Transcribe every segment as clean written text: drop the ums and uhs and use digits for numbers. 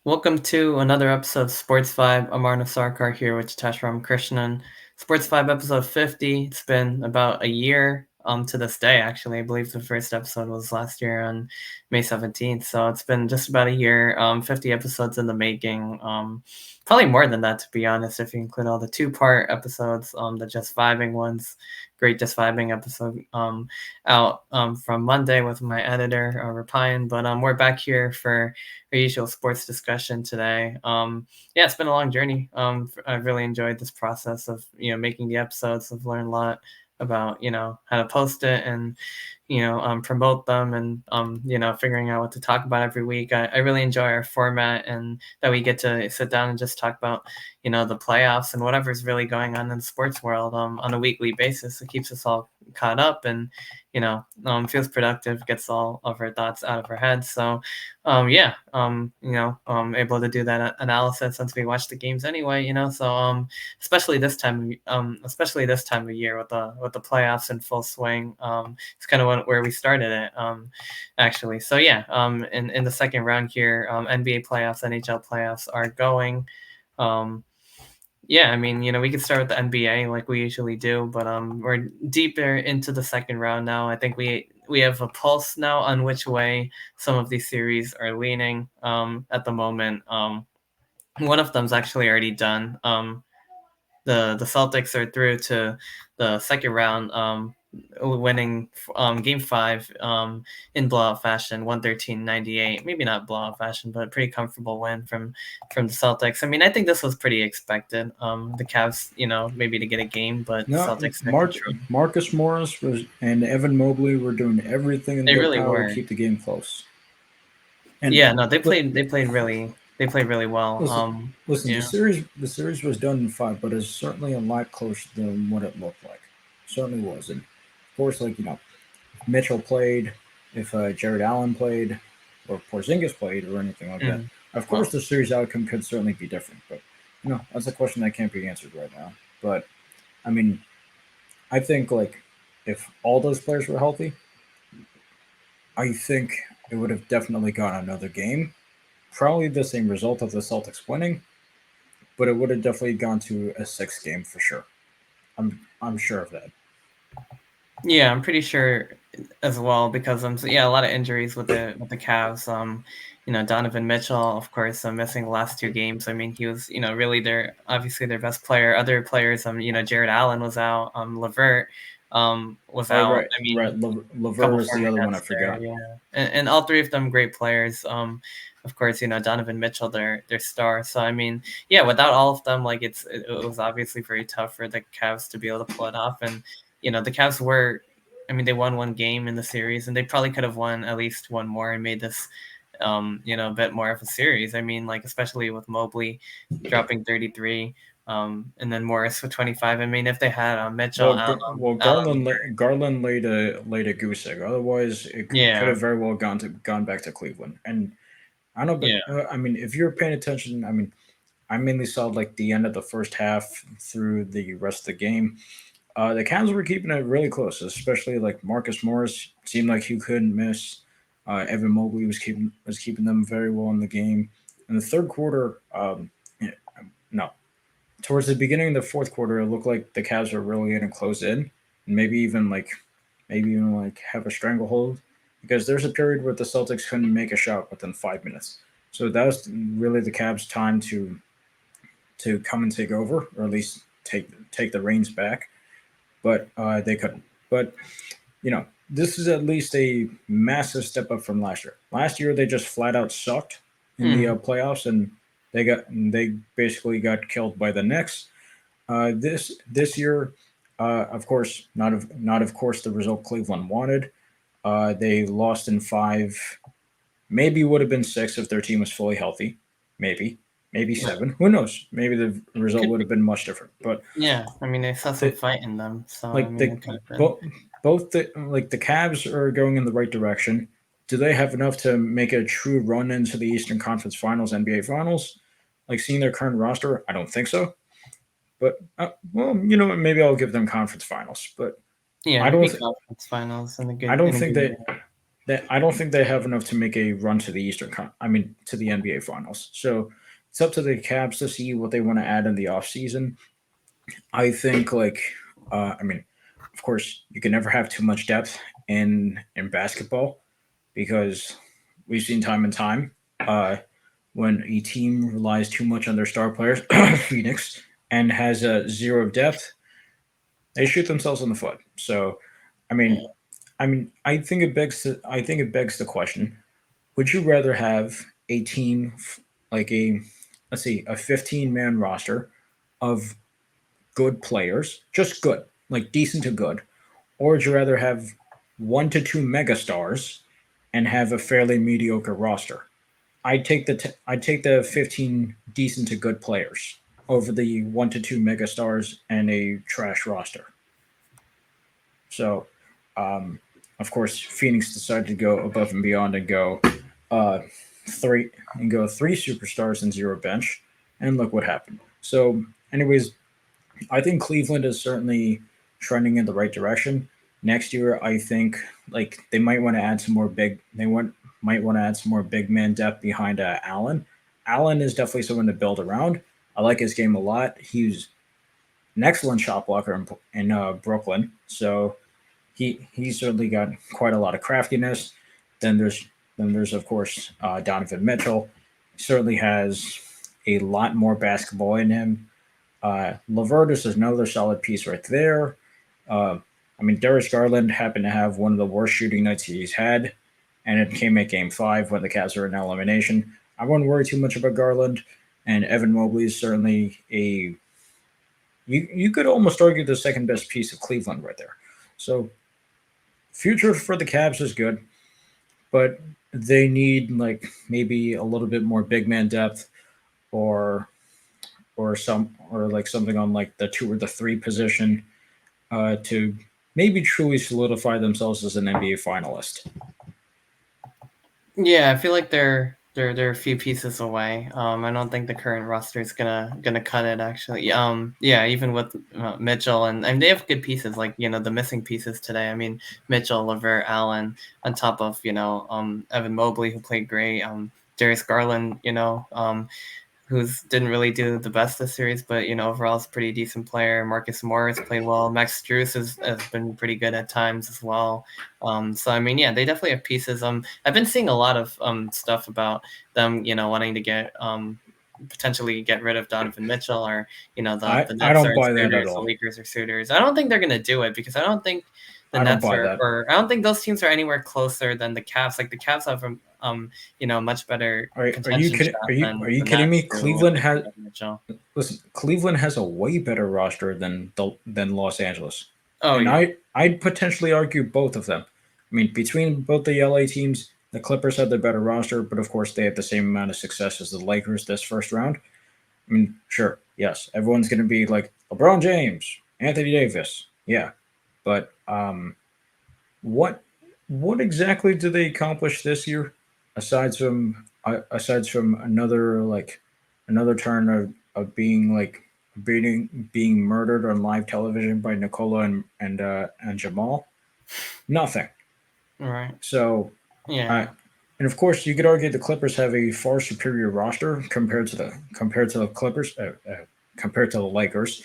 Welcome to another episode of Sports Vibe. I'm Arnav Sarkar here with Jitesh Ram Krishnan. Sports Vibe episode 50. It's been about a year to this day, actually. I believe the first episode was last year on May 17th. So it's been just about a year, 50 episodes in the making. Probably more than that, to be honest, if you include all the two-part episodes, the Just Vibing ones. Great Just Vibing episode out from Monday with my editor, Rapayan. But we're back here for our usual sports discussion today. Yeah, it's been a long journey. I've really enjoyed this process of making the episodes. I've learned a lot about how to post it and promote them and figuring out what to talk about every week. I really enjoy our format and that we get to sit down and just talk about the playoffs and whatever's really going on in the sports world on a weekly basis. It keeps us all caught up and feels productive, gets all of our thoughts out of our heads. So able to do that analysis since we watch the games anyway, so especially this time of year with the playoffs in full swing. It's kind of where we started it, actually. So yeah, in the second round here, NBA playoffs, NHL playoffs are going. Yeah, I mean, we could start with the NBA like we usually do, but we're deeper into the second round now. I think we have a pulse now on which way some of these series are leaning at the moment. One of them's actually already done. The Celtics are through to the second round, winning game five in blowout fashion, 113-98. Maybe not blowout fashion, but a pretty comfortable win from the Celtics. I mean, I think this was pretty expected. The Cavs, maybe to get a game, but the No, Celtics took control. Marcus Morris and Evan Mobley were doing everything in They their really power to were. keep the game close. And Yeah, no, they li- played. They played really well. listen, listen, Yeah. the series was done in five, but it's certainly a lot closer than what it looked like. Certainly was, and of course, if Mitchell played, if Jared Allen played, or if Porzingis played, or anything like that. Mm. Of course, Well, the series outcome could certainly be different, but that's a question that can't be answered right now. But I mean, I think if all those players were healthy, I think it would have definitely gone another game. Probably the same result of the Celtics winning, but it would have definitely gone to a sixth game for sure. I'm sure of that. yeah, I'm pretty sure as well because a lot of injuries with the Cavs. Donovan Mitchell, of course, missing the last two games. I mean, he was really obviously their best player. Other players, Jared Allen was out. Levert was Oh out. right, I right. mean, a Lever couple is the former other one I Nets there, forgot. yeah, and all three of them great players. Of course, Donovan Mitchell, their star. So I mean, yeah, without all of them, like it was obviously very tough for the Cavs to be able to pull it off. And the Cavs were, I mean, they won one game in the series, and they probably could have won at least one more and made this, a bit more of a series. I mean, like especially with Mobley dropping 33, and then Morris with 25. I mean, if they had Mitchell, Allen, Garland laid a goose egg. Otherwise, it could yeah, have very well gone back to Cleveland. And I don't know, yeah. but I mean, if you're paying attention, I mean, I mainly saw the end of the first half through the rest of the game. The Cavs were keeping it really close, especially Marcus Morris seemed like he couldn't miss. Evan Mobley was keeping them very well in the game. In the third quarter, yeah, no, towards the beginning of the fourth quarter, it looked like the Cavs were really going to close in, and maybe even have a stranglehold, because there's a period where the Celtics couldn't make a shot within 5 minutes. So that was really the Cavs' time to come and take over, or at least take the reins back, but they couldn't. But this is at least a massive step up from last year. Last year they just flat out sucked in the Mm. playoffs, and they basically got killed by the Knicks. This year, of course, not of course the result Cleveland wanted. They lost in five. Maybe would have been six if their team was fully healthy. Maybe Yeah. seven. Who knows? Maybe the result Could would be. have been much different. But Yeah, I mean, they saw some the, fight in them, so I like mean, the it could have been. both the Cavs are going in the right direction. Do they have enough to make a true run into the Eastern Conference Finals, NBA Finals? Like seeing their current roster, I don't think so. But well, what? Maybe I'll give them Conference Finals. But Yeah, I don't. maybe Th- conference finals in a I good don't in a think good that. year. that I don't think they have enough to make a run to the to the NBA Finals. So it's up to the Cavs to see what they want to add in the offseason. I think of course, you can never have too much depth in basketball because we've seen time and time when a team relies too much on their star players, Phoenix, and has a zero depth, they shoot themselves in the foot. So, I mean, I think it begs the question: would you rather have a team like a let's see a 15-man roster of good players, just good, like decent to good, or would you rather have 1 to 2 megastars and have a fairly mediocre roster? I'd take the 15 decent to good players over the 1 to 2 megastars and a trash roster. So, um, of course, Phoenix decided to go above and beyond and uh, three go 3 superstars and zero bench, and look what happened. So, anyways, I think Cleveland is certainly trending in the right direction. Next year, I think like they might want to add some more big. Might want to add some more big man depth behind Allen. Allen is definitely someone to build around. I like his game a lot. He's an excellent shot blocker in Brooklyn, so he's certainly got quite a lot of craftiness. Then there's of course Donovan Mitchell. He certainly has a lot more basketball in him. Laverdis is another solid piece right there. Uh, Darius Garland happened to have one of the worst shooting nights he's had, and it came at Game 5 when the Cavs were in elimination. I wouldn't worry too much about Garland, and Evan Mobley is certainly a you could almost argue the second best piece of Cleveland right there. So future for the Cavs is good, but they need like maybe a little bit more big man depth or or like something on like the 2 or the 3 position to maybe truly solidify themselves as an NBA finalist. Yeah, I feel like they're a few pieces away. I don't think the current roster is gonna cut it actually. Yeah, even with Mitchell and they have good pieces like the missing pieces today. I mean Mitchell, Levert, Allen, on top of Evan Mobley who played great. Darius Garland, who's didn't really do the best this series, but overall is a pretty decent player. Marcus Morris played well. Max Strus has been pretty good at times as well. So I mean, yeah, they definitely have pieces. I've been seeing a lot of stuff about them, wanting to get potentially get rid of Donovan Mitchell, or the I Nets don't are in buy that at suitors, the all. Lakers are suitors. I don't think they're gonna do it because I don't think the I don't Nets buy that. or I don't think those teams are anywhere closer than the Cavs. Like the Cavs have much better Are you contention kidding? shot Are than you the kidding me? Nets do with Cleveland has Donovan Mitchell. listen. Cleveland has a way better roster than Los Angeles, Oh and yeah, I'd potentially argue both of them. I mean, between both the LA teams, the Clippers have the better roster, but of course they have the same amount of success as the Lakers this first round. I mean, sure, yes, everyone's going to be like LeBron James, Anthony Davis, yeah, but what what exactly do they accomplish this year, aside from another turn of being like being murdered on live television by Nicola and Jamal? Nothing. right. So, Yeah, uh, and of course, you could argue the Clippers have a far superior roster compared to the Clippers compared to the Lakers.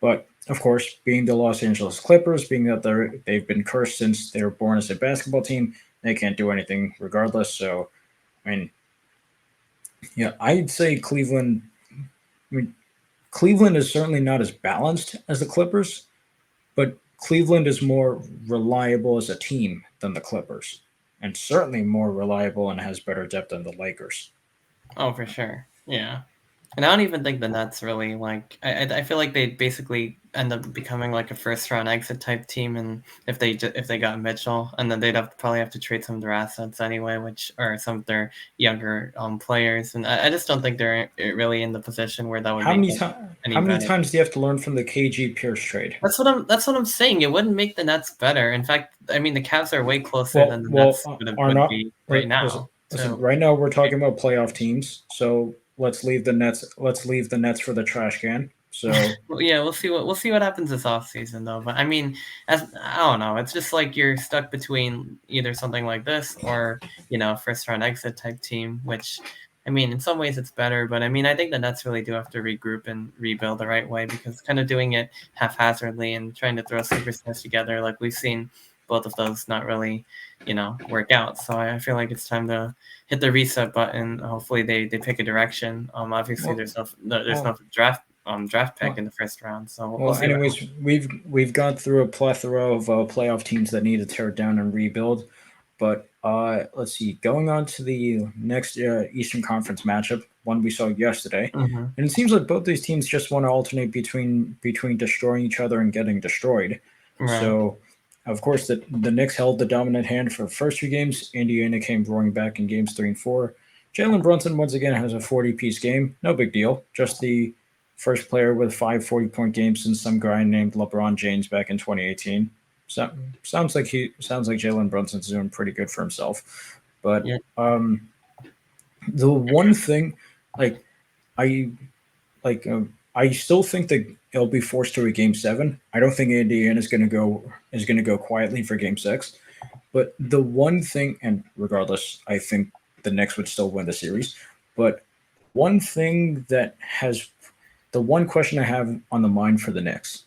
But of course, being the Los Angeles Clippers, being that they've been cursed since they were born as a basketball team, they can't do anything regardless. So, I mean, yeah, I'd say Cleveland. I mean, Cleveland is certainly not as balanced as the Clippers, but Cleveland is more reliable as a team than the Clippers, and certainly more reliable and has better depth than the Lakers. oh for sure. Yeah. And I don't even think the Nets really like. I feel like they basically end up becoming like a first round exit type team, and if they got Mitchell, and then they'd probably have to trade some of their assets anyway, which are some of their younger players, and I just don't think they're really in the position where that would make them any How many better. times do you have to learn from the KG Pierce trade? That's what I'm saying. It wouldn't make the Nets better. In fact, I mean the Cavs are way closer Well, than the well, Nets are would not be right right. Listen, now. listen. So Right now, we're talking about playoff teams, so let's leave the Nets. Let's leave the Nets for the trash can. So Well, yeah, we'll see what happens this offseason though. But I mean, as I don't know, it's just like you're stuck between either something like this or first round exit type team. Which, I mean, in some ways it's better, but I mean, I think the Nets really do have to regroup and rebuild the right way because kind of doing it haphazardly and trying to throw superstars together, like we've seen both of those not really, work out. So I feel like it's time to hit the reset button. Hopefully they pick a direction. Obviously well, there's no well, draft pick well, in the first round. So we'll well. see what Anyways, happens. we've gone through a plethora of playoff teams that need to tear it down and rebuild. But let's see. Going on to the next Eastern Conference matchup, one we saw yesterday, Mm-hmm. and it seems like both these teams just want to alternate between destroying each other and getting destroyed. Right. So, of course, the Knicks held the dominant hand for the first few games. Indiana came roaring back in games 3 and 4. Jalen Brunson once again has a 40-piece game. No big deal. Just the first player with 5 40-point games since some guy named LeBron James back in 2018. So, sounds like Jalen Brunson's doing pretty good for himself. But Yeah. the one thing, like I I still think that it'll be forced to a game 7. I don't think Indiana is going to go quietly for game 6. But the one thing, and regardless, I think the Knicks would still win the series. But one thing that has the one question I have on the mind for the Knicks: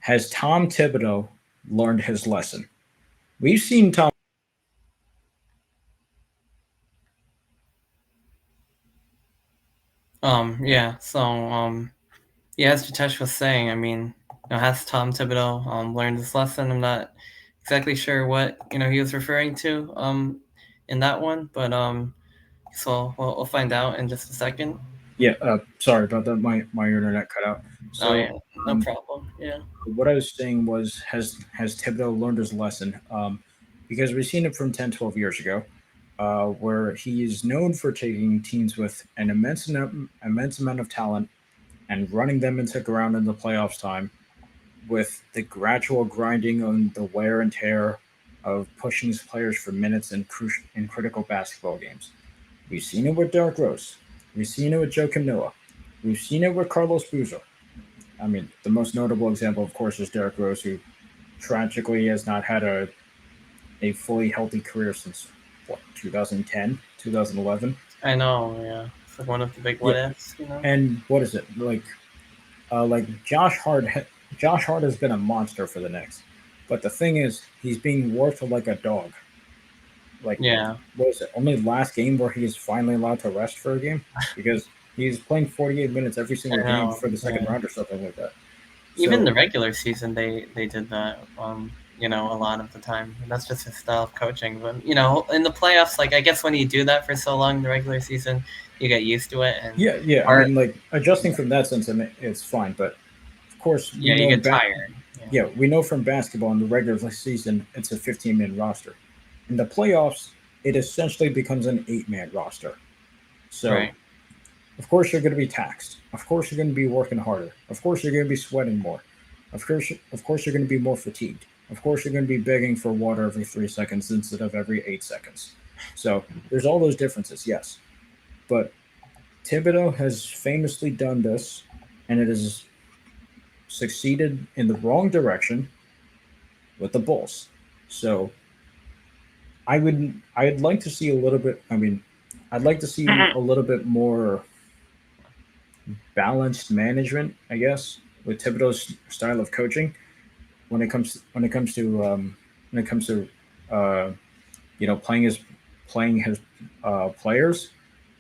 has Tom Thibodeau learned his lesson? We've seen Tom. Yeah. So yeah, as Jitesh was saying, I mean, has Tom Thibodeau learned this lesson? I'm not exactly sure what he was referring to in that one, but so we'll find out in just a second. Yeah, sorry about that. My internet cut out. Oh yeah, So no problem. Yeah. what I was saying was, has Thibodeau learned his lesson? Because we've seen it from 10, 12 years ago, where he is known for taking teams with an immense amount of talent and running them into ground in the playoffs time with the gradual grinding on the wear and tear of pushing his players for minutes in critical basketball games. We've seen it with Derrick Rose. We've seen it with Joe Noah. We've seen it with Carlos Boozer. I mean, the most notable example, of course, is Derrick Rose, who tragically has not had a fully healthy career since what 2010, 2011. I know. Yeah, it's like one of the big Yeah, what ifs. and what is it like? Josh Hart has been a monster for the Knicks, but the thing is, he's being worked like a dog. Like, Yeah, what is it? Only last game where he's finally allowed to rest for a game because he's playing 48 minutes every single I game know. for the second Yeah. round or something like that. Even the So regular season, they did that. A lot of the time. And that's just his style of coaching. But in the playoffs, like I guess when you do that for so long in the regular season, you get used to it. And yeah, yeah. I our mean, like adjusting yeah, from that sense, I mean, it's fine. But of course, we yeah, you know get tired. Yeah, yeah, we know from basketball in the regular season it's a 15-man roster. In the playoffs, it essentially becomes an 8-man roster. So right. of course you're going to be taxed. Of course you're going to be working harder. Of course you're going to be sweating more. Of course you're going to be more fatigued. Of course you're going to be begging for water every 3 seconds instead of every 8 seconds. So there's all those differences, yes. But Thibodeau has famously done this, and it has succeeded in the wrong direction with the Bulls. So I'd like to see a little bit. I mean, I'd like to see a little bit more balanced management, I guess, with Thibodeau's style of coaching when it comes to uh, playing his players,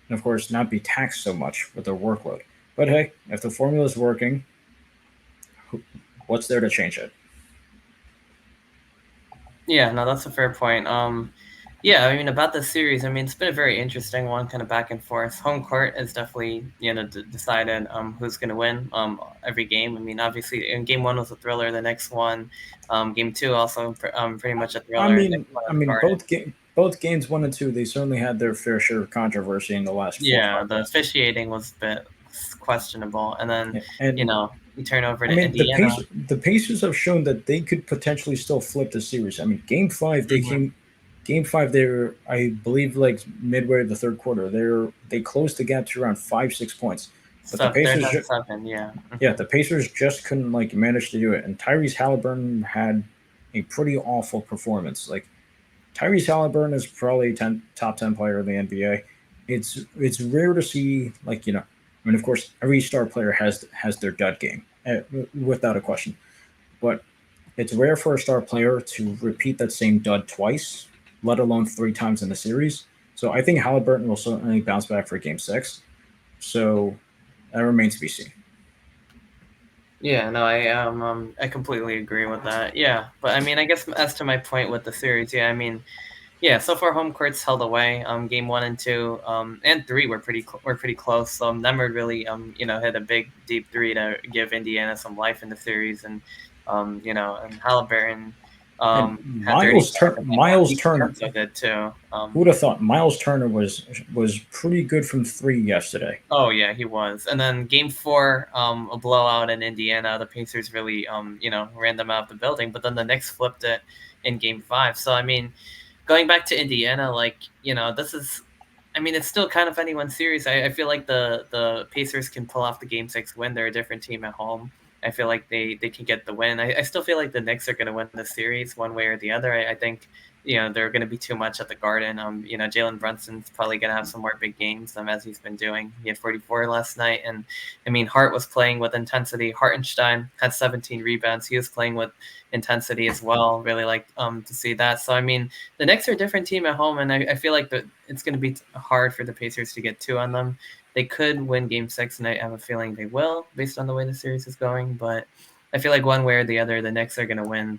and of course not be taxed so much with their workload. But hey, if the formula is working, what's there to change it? Yeah, no, that's a fair point. Yeah, I mean about the series, I mean it's been a very interesting one, kind of back and forth. Home court is definitely decided who's going to win every game. I mean obviously in game one was a thriller, the next one, game two also pretty much a I thriller. mean, Next one I at the mean, Garden. both games 1 and 2, they certainly had their fair share of controversy in the last four or Yeah, five the games. officiating was a bit questionable, and then Yeah, and you turn over I to mean, Indiana. The Pacers have shown that they could potentially still flip the series. I mean, Mhm. Game 5, they were, I believe, like midway of the third quarter. They closed the gap to around 5 6 points. but the So they're Pacers, down 7. Yeah. yeah, the Pacers just couldn't like manage to do it. And Tyrese Halliburton had a pretty awful performance. Like Tyrese Halliburton is probably top 10 player in the NBA. It's rare to see like I mean, of course, every star player has their dud game, without a question. But it's rare for a star player to repeat that same dud twice, let alone 3 times in a series. So I think Halliburton will certainly bounce back for Game 6. So that remains to be seen. Yeah, no, I completely agree with that. Yeah, but I mean, I guess as to my point with the series, yeah, I mean, yeah, so far home court's held away. Game 1 and 2, and 3 were pretty close. Nemeth really, hit a big deep three to give Indiana some life in the series, and and Halliburton, And had 30 points in game 1. Miles Ethan Turner, Bledsoe did too. who would have thought Miles Turner was pretty good from 3 yesterday. Oh yeah, he was. And then game 4, a blowout in Indiana. The Pacers really, ran them out of the building. But then the Knicks flipped it in game 5. So I mean, going back to Indiana, like this is, I mean, it's still kind of anyone's series. I feel like the Pacers can pull off the game 6 win. They're a different team at home. I feel like they can get the win. I still feel like the Knicks are going to win the series one way or the other. I think they're going to be too much at the Garden. Jalen Brunson's probably going to have some more big games as he's been doing. He had 44 last night, and I mean Hart was playing with intensity. Hartenstein had 17 rebounds. He was playing with intensity as well. Really like to see that. So I mean the Knicks are a different team at home, and I feel like it's going to be hard for the Pacers to get 2 on them. They could win Game 6, and I have a feeling they will, based on the way the series is going. But I feel like one way or the other, the Knicks are going to win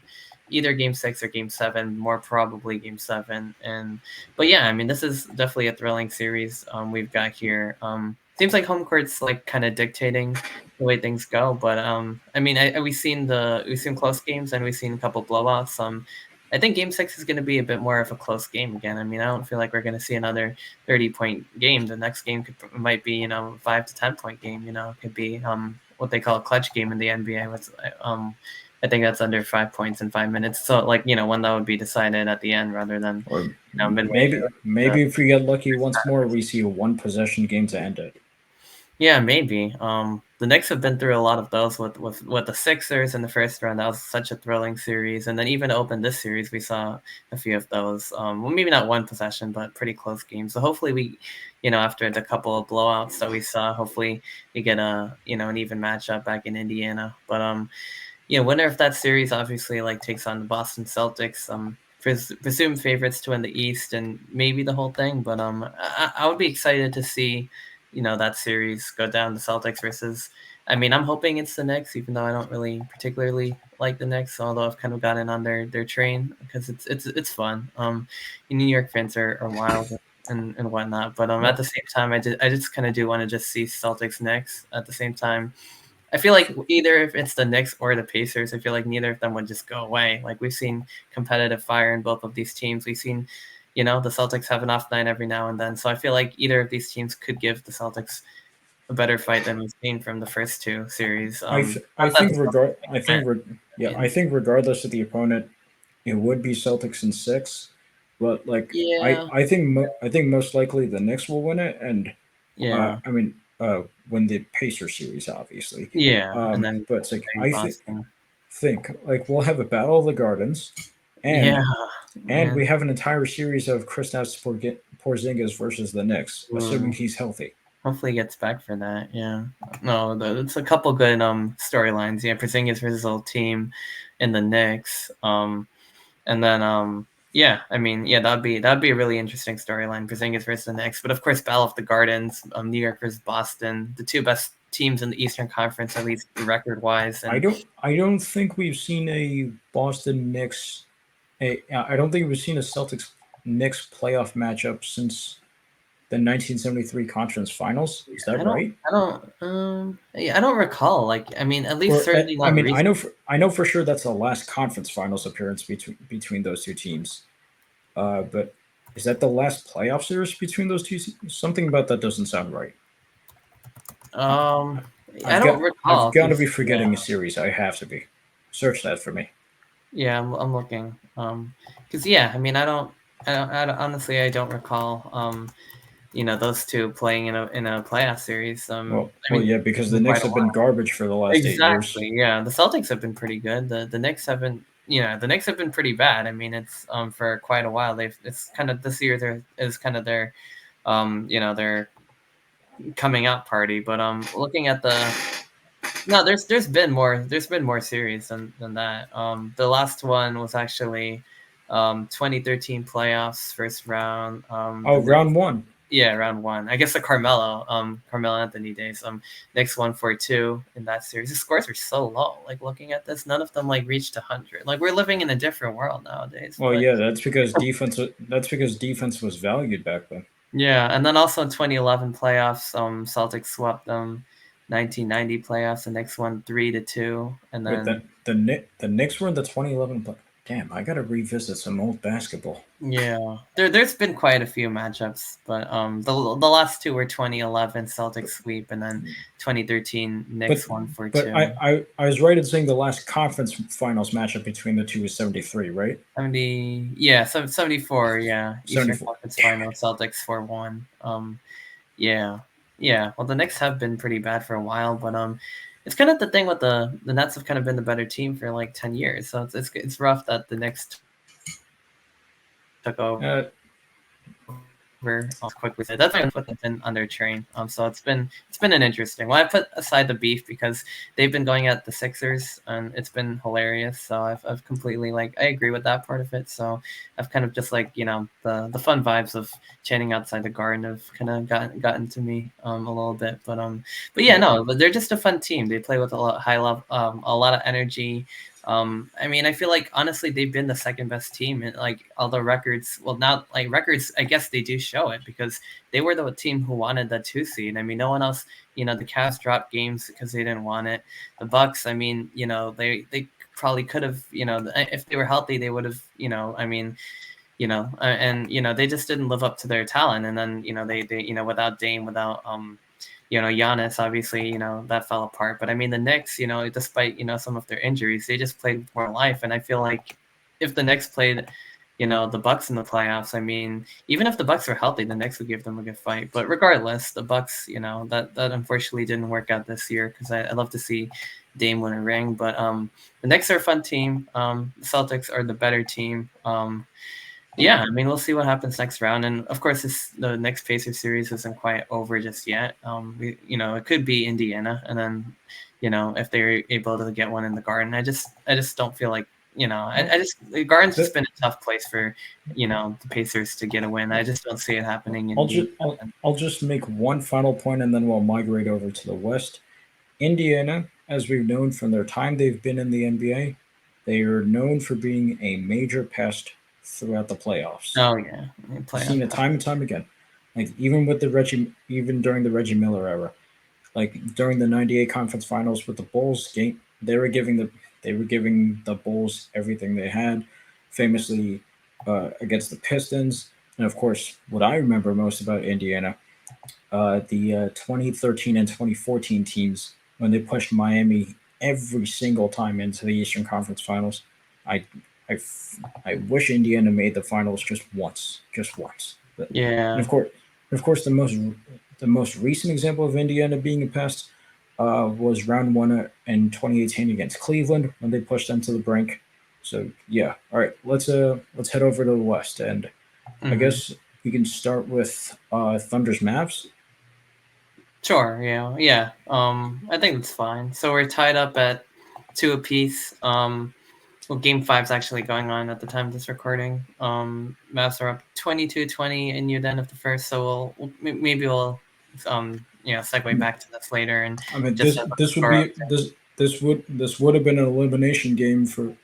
either Game 6 or Game 7, more probably Game 7. But yeah, I mean, this is definitely a thrilling series we've got here. Seems like home court's like kind of dictating the way things go. But I mean, we've seen close games, and we've seen a couple blowouts. I think Game 6 is going to be a bit more of a close game again. I mean, I don't feel like we're going to see another 30-point game. The next game might be 5 to 10-point game. It could be what they call a clutch game in the NBA. I think that's under 5 points in 5 minutes. So one that would be decided at the end rather than Or midway through. maybe if we get lucky once more, we see a 1 possession game to end it. Yeah, maybe. The Knicks have been through a lot of those with the Sixers in the first round. That was such a thrilling series, and then even to open this series, we saw a few of those. Well, maybe not 1 possession, but pretty close games. So hopefully we, after the couple of blowouts that we saw, hopefully we get an even matchup back in Indiana. But winner of that series obviously takes on the Boston Celtics. Presumed favorites to win the East and maybe the whole thing. But I would be excited to see that series go down, the Celtics versus. I mean, I'm hoping it's the Knicks, even though I don't really particularly like the Knicks. Although I've kind of gotten on their train because it's fun. New York fans are wild and whatnot. But at the same time, I just kind of do want to just see Celtics Knicks at the same time. I feel like either if it's the Knicks or the Pacers, I feel like neither of them would just go away. Like we've seen competitive fire in both of these teams. We've seen, the Celtics have an off night every now and then. So I feel like either of these teams could give the Celtics a better fight than we've seen from the first 2 series. I think I think regardless of the opponent, it would be Celtics in 6. But like Yeah, I think most likely the Knicks will win it, and yeah, I mean win the Pacer series, obviously. yeah, and then But it's like Boston. think like we'll have a battle of the gardens, Yeah, and man. we have an entire series of Kristaps Porzingis versus the Knicks, assuming Ooh. he's healthy. Hopefully he gets back for that. Yeah. No, it's a couple good storylines. Yeah, Porzingis versus his old team in the Knicks. And then yeah, I mean, yeah, that'd be a really interesting storyline, Porzingis versus the Knicks. But of course, Battle of the Gardens, New York versus Boston, the 2 best teams in the Eastern Conference, at least record wise. And I don't think we've seen a Boston Knicks. I don't think we've seen a Celtics Knicks playoff matchup since the 1973 conference finals. Is that right? yeah, I don't recall. Like, I mean, at least Or certainly I not mean, recently. I know for sure that's the last conference finals appearance between those 2 teams. But is that the last playoff series between those 2? Something about that doesn't sound right. I don't I've recall got to because be yeah, forgetting a series. I have to be. Search that for me. yeah, I'm looking. Because yeah, I mean, I don't honestly, I don't recall. those two playing in a playoff series. I Well, mean, yeah, because it's the been quite Knicks a have been while. garbage for the last 8 years. Exactly. Yeah, the Celtics have been pretty good. The Knicks haven't. The Knicks have been pretty bad. I mean, it's for quite a while. It's kind of this year is kind of their coming out party. But looking at no, there's been more series than that. The last one was actually 2013 playoffs, first round. Oh, round one. Yeah, round one. I guess the Carmelo Anthony days. Knicks won 4-2 in that series. The scores were so low. Like looking at this, none of them like reached 100. Like we're living in a different world nowadays. Well, But yeah, that's because defense. That's because defense was valued back then. yeah, and then also in 2011 playoffs, Celtics swept them. 1990 playoffs, the Knicks won 3-2, and Wait, then the Knicks were in the 2011. Damn, I gotta revisit some old basketball. yeah, there's been quite a few matchups, but the last two were 2011 Celtics sweep, and then 2013 But Knicks won for but two. I was right in saying the last conference finals matchup between the two was 73, right? 74, yeah, Eastern 74. Conference Final, Celtics 4-1. Yeah, yeah. Well, the Knicks have been pretty bad for a while, but it's kind of the thing with the Nets have kind of been the better team for like 10 years, so it's rough that the Knicks took over Uh, quickly. That's why I put them in under train. So it's been an interesting. Well, I put aside the beef because they've been going at the Sixers and it's been hilarious. So I've completely I agree with that part of it. So I've kind of just the fun vibes of chanting outside the garden have kind of gotten to me a little bit. But yeah, no, but they're just a fun team. They play with a lot high level, a lot of energy. I mean, I feel like honestly they've been the second best team, and like all the records. Well, now like records, I guess they do show it because they were the team who wanted the 2 seed. I mean, no one else. The Cavs dropped games because they didn't want it. The Bucks, I mean, they probably could have. If they were healthy, they would have. I mean, and they just didn't live up to their talent. And then they without Dame, without Giannis, obviously, that fell apart. But I mean, the Knicks, despite some of their injuries, they just played with more life. And I feel like if the Knicks played, the Bucks in the playoffs, I mean, even if the Bucks were healthy, the Knicks would give them a good fight. But regardless, the Bucks, that unfortunately didn't work out this year because I love to see Dame win a ring. But the Knicks are a fun team. The Celtics are the better team. Yeah, I mean, we'll see what happens next round, and of course, the next Pacers series isn't quite over just yet. It could be Indiana, and then, if they're able to get one in the Garden, I just don't feel like, well, I just the Garden's just the, been a tough place for, the Pacers to get a win. I just don't see it happening in I'll Indiana. just I'll just make one final point and then we'll migrate over to the West. Indiana, as we've known from their time they've been in the NBA, they are known for being a major pest throughout the playoffs. Oh yeah, We've seen playoff. it time and time again. Like even during the Reggie Miller era, like during the '98 conference finals with the Bulls game, they were giving the Bulls everything they had, famously against the Pistons, and of course, what I remember most about Indiana, the 2013 and 2014 teams when they pushed Miami every single time into the Eastern Conference Finals. I I, I wish Indiana made the finals just once. And Yeah, of course, the most recent example of Indiana being a pest was round one in 2018 against Cleveland when they pushed them to the brink. So yeah, all right, let's head over to the West, and I hmm guess we can start with Thunder's Mavs. sure, yeah, yeah. I think that's fine. So we're tied up at two apiece. Well, game five's actually going on at the time of this recording. Mavs are up 22-20 in the end of the first, so maybe we'll segue back to this later and I mean, just this set the this would score up. be this would have been an elimination game for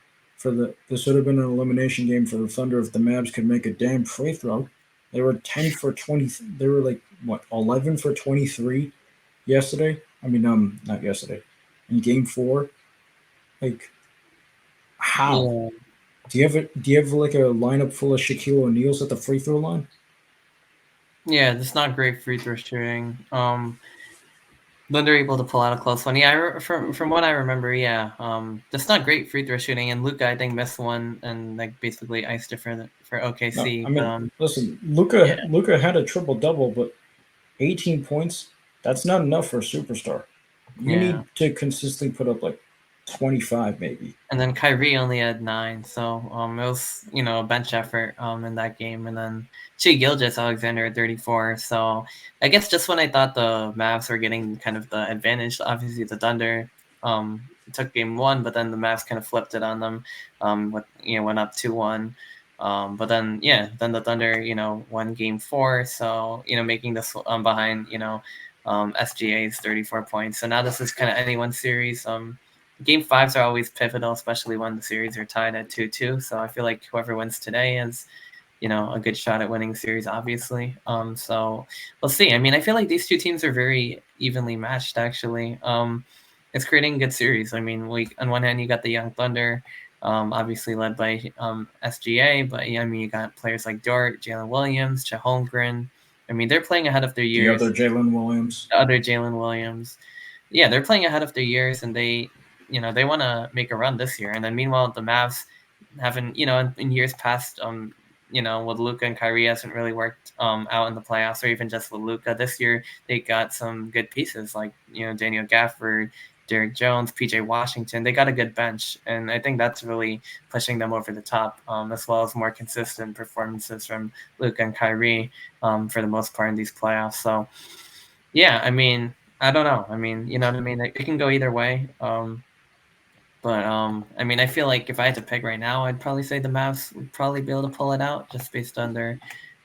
the this would have been an elimination game for the Thunder if the Mavs could make a damn free throw. They were 10 for 20. They were like what 11 for 23 yesterday. I mean, not yesterday. In Game 4, like how Yeah, do you have like a lineup full of Shaquille O'Neals at the free throw line? yeah, it's not great free throw shooting. Thunder able to pull out a close one. Yeah, from what I remember, yeah, that's not great free throw shooting, and Luka I think missed one and like basically iced it for No, OKC. I But mean, listen, yeah, Luca had a triple double, but 18 points, that's not enough for a superstar. You yeah. need to consistently put up like 25 maybe. And then Kyrie only had 9, so it was a bench effort in that game. And then Shea Gilgeous-Alexander at 34. So I guess just when I thought the Mavs were getting kind of the advantage, obviously the Thunder took game 1, but then the Mavs kind of flipped it on them. Went up 2-1. But then then the Thunder won game 4. So making this behind SGA's 34 points. So now this is kind of anyone's series. Game 5s are always pivotal, especially when the series are tied at 2-2. So I feel like whoever wins today has, a good shot at winning the series, obviously. So we'll see. I mean, I feel like these two teams are very evenly matched, actually. It's creating a good series. I mean, on one hand, you got the Young Thunder, obviously led by SGA, but I mean, you got players like Dort, Jalen Williams, Chet Holmgren. I mean, they're playing ahead of their The years. other Jalen Williams. The other Jalen Williams. Yeah, they're playing ahead of their years, and they want to make a run this year. And then meanwhile, the Mavs haven't, in years past, with Luka and Kyrie hasn't really worked out in the playoffs, or even just with Luka. This year, they got some good pieces like Daniel Gafford, Derek Jones, PJ Washington. They got a good bench, and I think that's really pushing them over the top, as well as more consistent performances from Luka and Kyrie for the most part in these playoffs. So, yeah, I mean, I don't know. I mean, you know what I mean? It can go either way. But I mean, I feel like if I had to pick right now, I'd probably say the Mavs would probably be able to pull it out just based on their,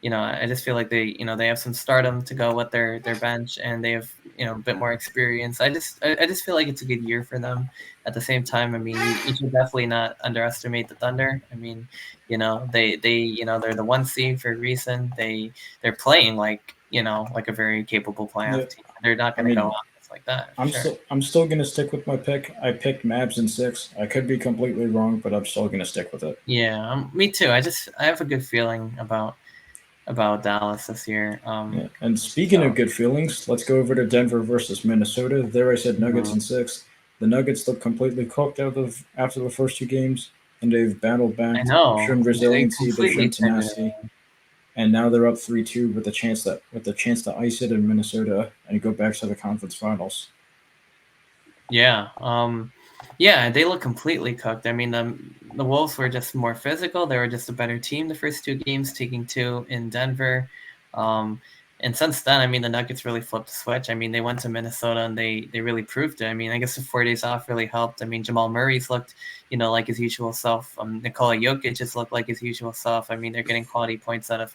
I just feel like they have some stardom to go with their bench, and they have a bit more experience. I just feel like it's a good year for them. At the same time, I mean, you should definitely not underestimate the Thunder. I mean, they're the 1 seed for a reason. They're playing like a very capable Yeah, playoff team. They're not I going to go mean, out just like that for sure. I'm still gonna stick with my pick. I picked Mavs in 6. I could be completely wrong, but I'm still gonna stick with it. Yeah, me too. I have a good feeling about Dallas this year. Yeah. And speaking of So good feelings, let's go over to Denver versus Minnesota. There I said Nuggets mhm. in 6. The Nuggets look completely cooked after the first 2 games, and they've battled I back. They've know shown they resiliency. They've shown completely turned it tenacity, around. and now they're up 3-2 with the chance to ice it in Minnesota and go back to the conference finals. Yeah, yeah, they look completely cooked. I mean, the Wolves were just more physical. They were just a better team the first 2 games, taking 2 in Denver. Um, and since then, I mean, the Nuggets really flipped the switch. I mean, they went to Minnesota and they really proved it. I mean, I guess the 4 days off really helped. I mean, Jamal Murray's looked, like his usual self. Nikola Jokic just looked like his usual self. I mean, they're getting quality points out of,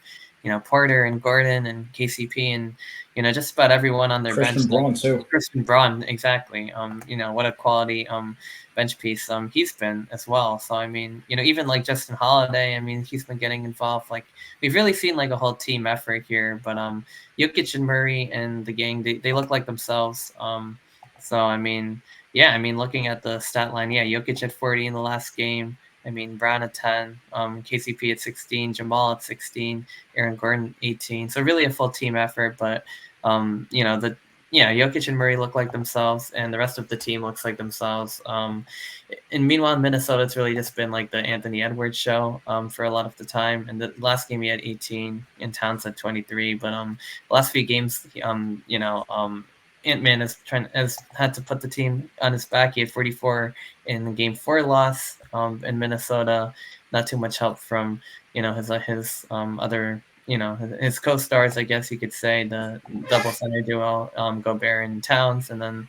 Porter and Gordon and KCP and just about everyone on their bench. Christian Braun too. Christian Braun, exactly. What a quality bench piece he's been as well. So I mean, even like Justin Holiday, I mean, he's been getting involved. Like we've really seen like a whole team effort here. But Jokic and Murray and the gang, they look like themselves. So I mean, yeah, I mean, looking at the stat line, yeah, Jokic at 40 in the last game. I mean, Brown at 10, KCP at 16, Jamal at 16, Aaron Gordon 18. So really a full team effort, but Jokic and Murray look like themselves, and the rest of the team looks like themselves. And meanwhile, in Minnesota, it's really just been like the Anthony Edwards show for a lot of the time. And the last game he had 18, and Towns had 23. But the last few games, Ant-Man has had to put the team on his back. He had 44 in the Game 4 loss in Minnesota. Not too much help from his other his co-stars, I guess you could say, the double center duo, Gobert and Towns, and then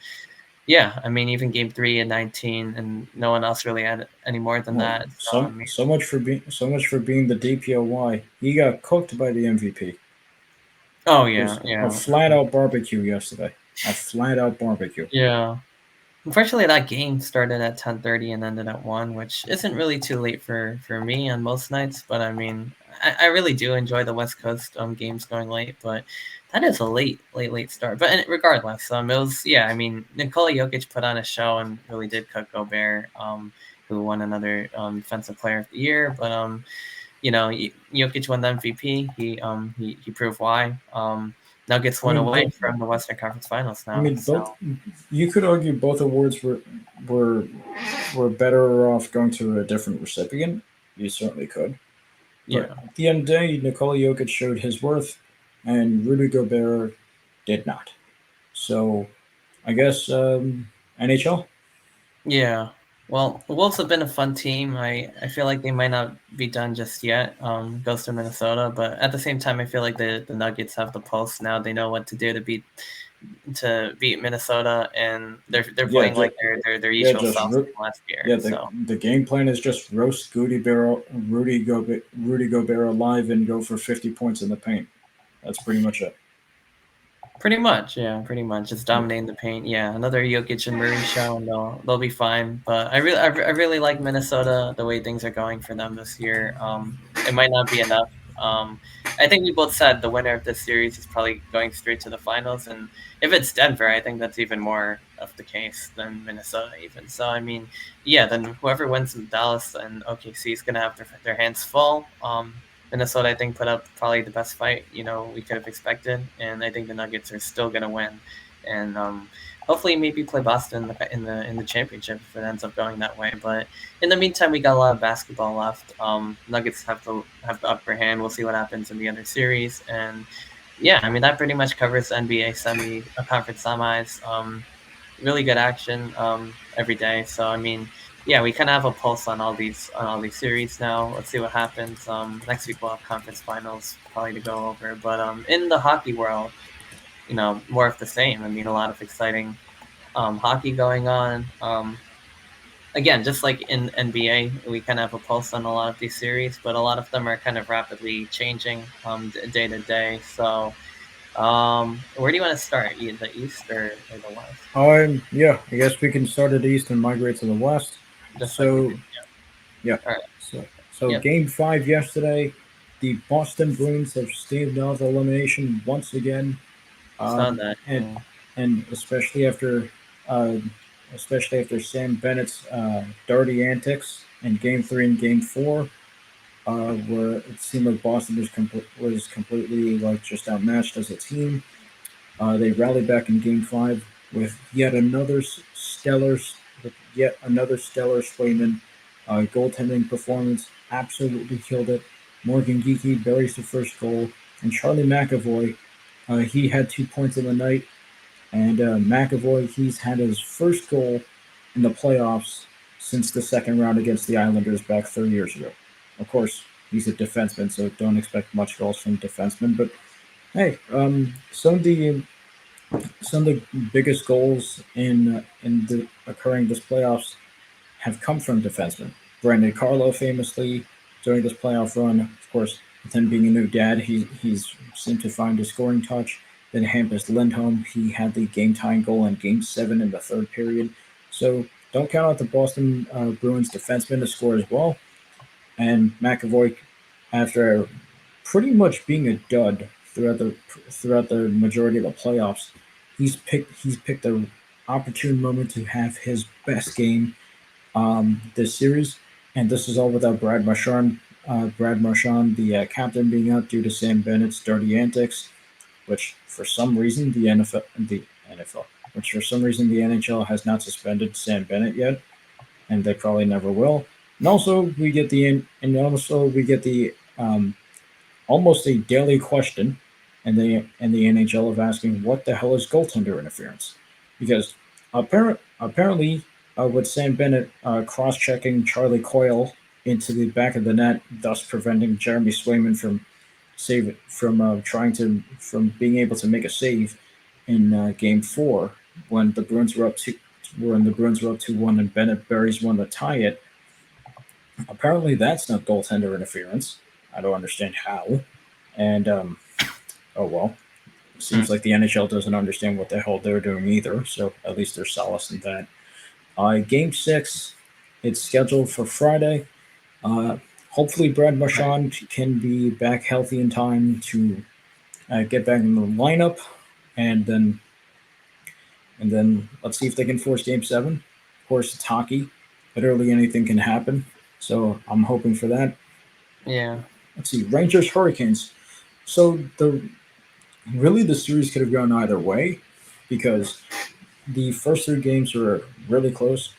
I mean even Game 3 and 19, and no one else really had any more than Well, that. So I mean, so much for being the DPOY. He got cooked by the MVP. oh It was a yeah, flat out barbecue yesterday. A flat out barbecue. yeah. Unfortunately, that game started at 10:30 and ended at 1, which isn't really too late for me on most nights. But I mean, I really do enjoy the West Coast games going late, but that is a late start. But regardless, it was I mean, Nikola Jokic put on a show and really did cook Gobert, who won another Defensive Player of the Year. But Jokic won the MVP. He proved why. Nuggets I went mean, away both. from the Western Conference Finals I now. mean, So both. You could argue both awards were were better off going to a different recipient. You certainly could. But yeah, at the end of the day, Nikola Jokic showed his worth, and Rudy Gobert did not. So I guess NHL. yeah. Well, the Wolves have been a fun team. I feel like they might not be done just yet. Goes to Minnesota, but at the same time, I feel like the Nuggets have the pulse now. They know what to do to beat Minnesota, and they're Yeah, playing like their yeah, usual just selves from last year. yeah. So The game plan is just roast Rudy Gobert alive and go for 50 points in the paint. That's pretty much it. pretty much, yeah, pretty much. Just Yeah, dominating the paint. Yeah, another Jokic and Murray show, and they'll be fine. But I really like Minnesota the way things are going for them this year. It might not be enough. I think we both said the winner of this series is probably going straight to the finals, and if it's Denver, I think that's even more of the case than Minnesota even. So I mean, yeah, then whoever wins in Dallas and OKC is gonna have their hands full. Minnesota, I think, put up probably the best fight we could have expected, and I think the Nuggets are still gonna win, and hopefully maybe play Boston in the championship if it ends up going that way. But in the meantime, we got a lot of basketball left. Nuggets have the upper hand. We'll see what happens in the other series, and yeah, I mean that pretty much covers NBA conference semis. Really good action every day. So I mean, yeah, we kind of have a pulse on all these series now. Let's see what happens. Next week we'll have conference finals probably to go over. But in the hockey world, more of the same. I mean, a lot of exciting hockey going on. Again, just like in NBA, we kind of have a pulse on a lot of these series, but a lot of them are kind of rapidly changing day to day. So where do you want to start? The East or the West? Yeah. I guess we can start at the east and migrate to the west. Just like we So did. yeah. All right. So Yeah, game five yesterday, the Boston Bruins have staved off elimination once again, saw that. and Yeah. especially uh, after Sam Bennett's dirty antics in Game Three and Game Four, where it seemed like Boston was completely like just outmatched as a team. They rallied back in Game Five with yet another stellar Swayman goaltending performance. Absolutely killed it. Morgan Geeky buries the first goal, and Charlie McAvoy, he had 2 points in the night. And McAvoy, he's had his first goal in the playoffs since the second round against the Islanders back 3 years ago. Of course, he's a defenseman, so don't expect much goals from defensemen. But hey, some of the biggest goals in the occurring this playoffs have come from defensemen. Brandon Carlo famously during this playoff run, of course, with him being a new dad, he's seemed to find his scoring touch. Then Hampus Lindholm, he had the game tying goal in Game 7 in the third period. So don't count out the Boston Bruins defensemen to score as well. And McAvoy, after pretty much being a dud throughout the majority of the playoffs, he's picked the opportune moment to have his best game this series, and this is all without Brad Marchand, the captain, being out due to Sam Bennett's dirty antics, which for some reason the NFL, which for some reason the NHL has not suspended Sam Bennett yet, and they probably never will. And also we get the almost a daily question in the NHL of asking what the hell is goaltender interference, because apparently with Sam Bennett cross-checking Charlie Coyle into the back of the net, thus preventing Jeremy Swayman from being able to make a save in Game Four when the Bruins were up 2-1 and Bennett buries one to tie it. Apparently, that's not goaltender interference. I don't understand how. And oh well, seems Hmm. like the NHL doesn't understand what the hell they're doing either. So at least there's solace in that. Game six, it's scheduled for Friday. Uh, Hopefully, Brad Right. Marchand can be back healthy in time to get back in the lineup, and then let's see if they can force Game Seven. Of course, it's hockey. Literally anything can happen. So I'm hoping for that. Yeah. Let's see, Rangers Hurricanes. So really the series could have gone either way because the first three games were really close.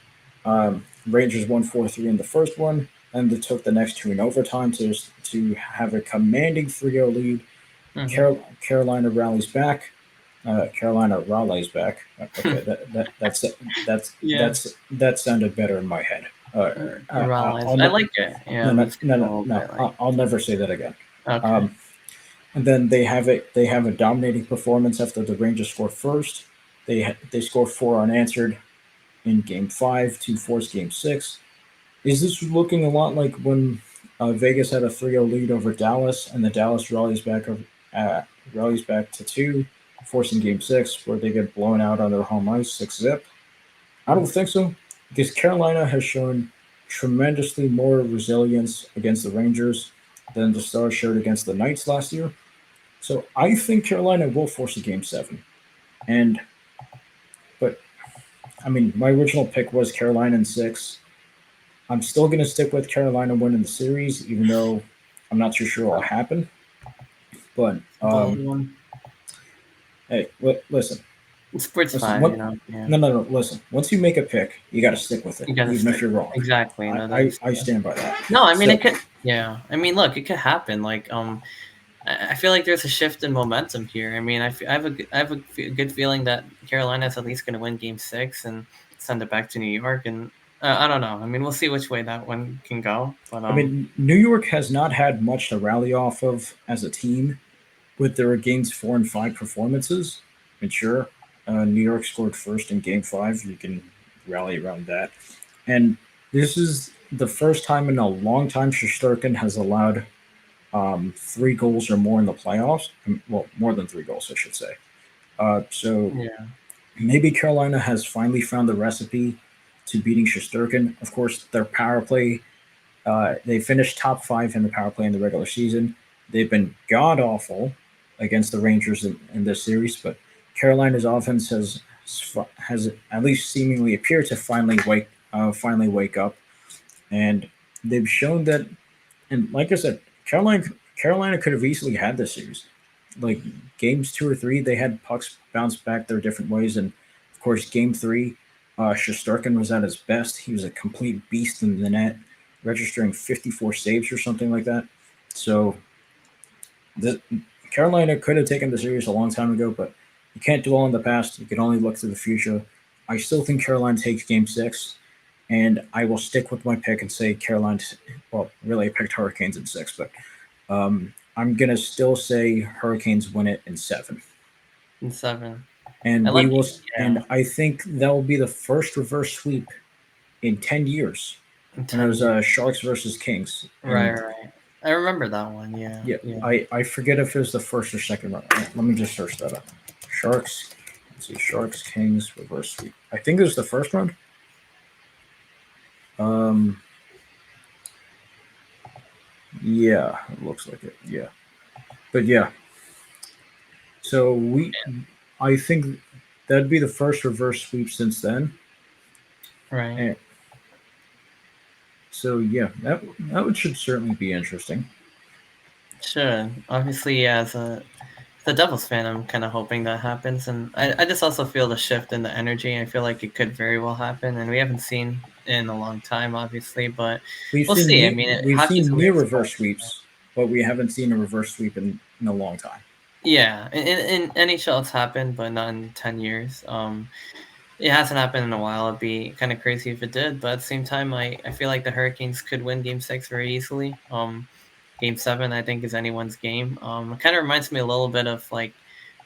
Rangers won 4-3 in the first one, and they took the next two in overtime to have a commanding 3-0 lead. Hmm. Carolina rallies back. Carolina rallies back. Okay, Yeah. that sounded better in my head. Realize. I'll I ne- like it. Yeah, no, it no, makes it no, a no, little no. bit like I'll never say that again. okay. Um, and then they have a dominating performance after the Rangers score first. They score four unanswered in Game Five to force Game Six. Is this looking a lot like when Vegas had a 3-0 lead over Dallas, and the Dallas uh, rallies back to two, forcing Game Six, where they get blown out on their home ice 6-0? I don't think so, because Carolina has shown tremendously more resilience against the Rangers than the Stars showed against the Knights last year. So I think Carolina will force a Game Seven, and but I mean my original pick was Carolina in six. I'm still going to stick with Carolina winning the series, even though I'm not too sure what'll happen. But Bold one. hey, listen, Sports listen. five, What? yeah. No. Listen. Once you make a pick, you got to stick with it, You gotta even if stick. you're wrong. Exactly. I, No, I, that's I true. stand by that. No, I mean So it could. Yeah, I mean, look, it could happen. Like, I feel like there's a shift in momentum here. I mean, I have a good feeling that Carolina is at least going to win Game Six and send it back to New York. And I don't know. I mean, we'll see which way that one can go. But I mean, New York has not had much to rally off of as a team with their games 4 and 5 performances. And sure, New York scored first in Game Five. You can rally around that. And this is the first time in a long time Shesterkin has allowed 3 goals or more in the playoffs. Well, more than 3 goals, I should say. So yeah, maybe Carolina has finally found the recipe to beating Shesterkin. Of course, their power play, they finished top five in the power play in the regular season. They've been god awful against the Rangers in this series, but Carolina's offense has at least seemingly appeared to finally wake up, and they've shown that. And like I said, Carolina could have easily had this series. Like games two or three, they had pucks bounce back their different ways, and of course, game three, Shosturkin was at his best. He was a complete beast in the net, registering 54 saves or something like that. So, the, Carolina could have taken the series a long time ago, but you can't dwell on the past. You can only look to the future. I still think Carolina takes game six, and I will stick with my pick and say Carolina. Well, really, I picked Hurricanes in six, but I'm gonna still say Hurricanes win it in seven, and seven. I and we like will. it. And Yeah, I think that will be the first reverse sweep in 10 years. in And it 10 was years. Sharks versus Kings, Right, and right. I remember that one. Yeah, yeah, yeah. I forget if it was the first or second round. Let me just search that up. Sharks. Let's see, Sharks Kings reverse sweep. I think it was the first round. Um, yeah, it looks like it. Yeah, but yeah. So I think that'd be the first reverse sweep since then. Right. And so yeah, should certainly be interesting. Sure. Obviously, yeah, as the Devils fan, I'm kind of hoping that happens, and I just also feel the shift in the energy. I feel like it could very well happen, and we haven't seen in a long time, obviously, but we'll see. I mean, We've hockey's seen a near weird reverse sport. sweeps, but we haven't seen a reverse sweep in a long time. Yeah, in NHL it's happened, but not in 10 years. It hasn't happened in a while. It'd be kind of crazy if it did, but at the same time, I feel like the Hurricanes could win Game Six very easily. Game Seven, I think, is anyone's game. It kind of reminds me a little bit of like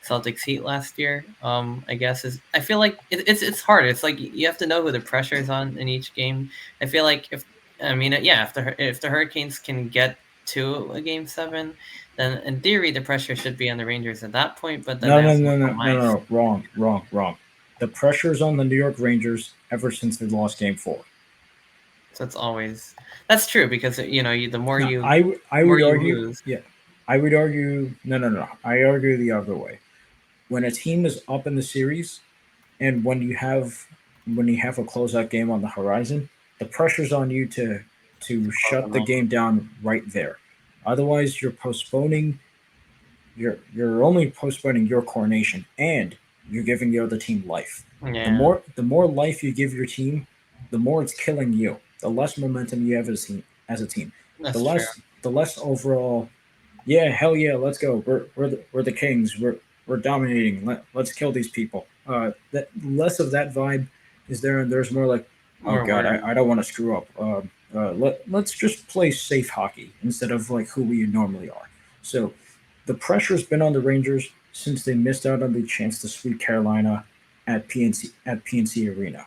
Celtics Heat last year. I guess is I feel like it's hard. It's like you have to know who the pressure is on in each game. I feel like yeah, if the Hurricanes can get to a Game Seven, then in theory the pressure should be on the Rangers at that point. But then No, they no, have more no, no, home no, no, ice. no. Wrong. The pressure's on the New York Rangers ever since they lost Game Four. So it's always that's true because the No, I more would you argue, lose. yeah, I would argue, no. I argue the other way. When a team is up in the series, and when you have a closeout game on the horizon, the pressure's on you to To close shut them the out. game down right there. Otherwise, you're postponing you're only postponing your coronation, and you're giving the other team life. Yeah, The more life you give your team, the more it's killing you. The less momentum you have as a team. that's true. The less overall. Yeah, hell yeah, let's go. We're the kings. We're dominating. Let's kill these people. That less of that vibe is there, and there's more like, oh More god, worry. I don't want to screw up. Let's just play safe hockey instead of like who we normally are. So the pressure's been on the Rangers since they missed out on the chance to sweep Carolina at PNC Arena.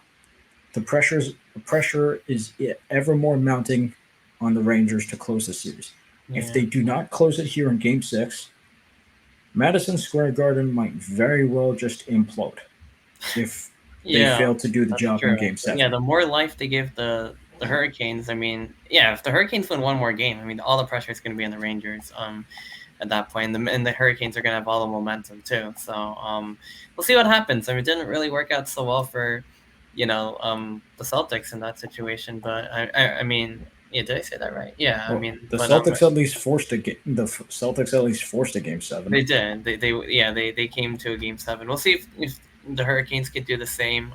The pressure is ever more mounting on the Rangers to close the series. If Yeah, they do not close it here in Game Six, Madison Square Garden might very well just implode if they yeah, fail to do the that's job true. in Game Yeah, Seven. the more life they give the Hurricanes, I mean, yeah, if the Hurricanes win one more game, I mean, all the pressure is going to be on the Rangers. At that point, and the Hurricanes are going to have all the momentum too. So we'll see what happens. I mean, it didn't really work out so well for the Celtics in that situation, but I mean, yeah, did I say that right? Yeah, I Well, mean, but The Celtics at least forced a Game Seven. they did. They yeah they came to a game seven. We'll see if the Hurricanes could do the same.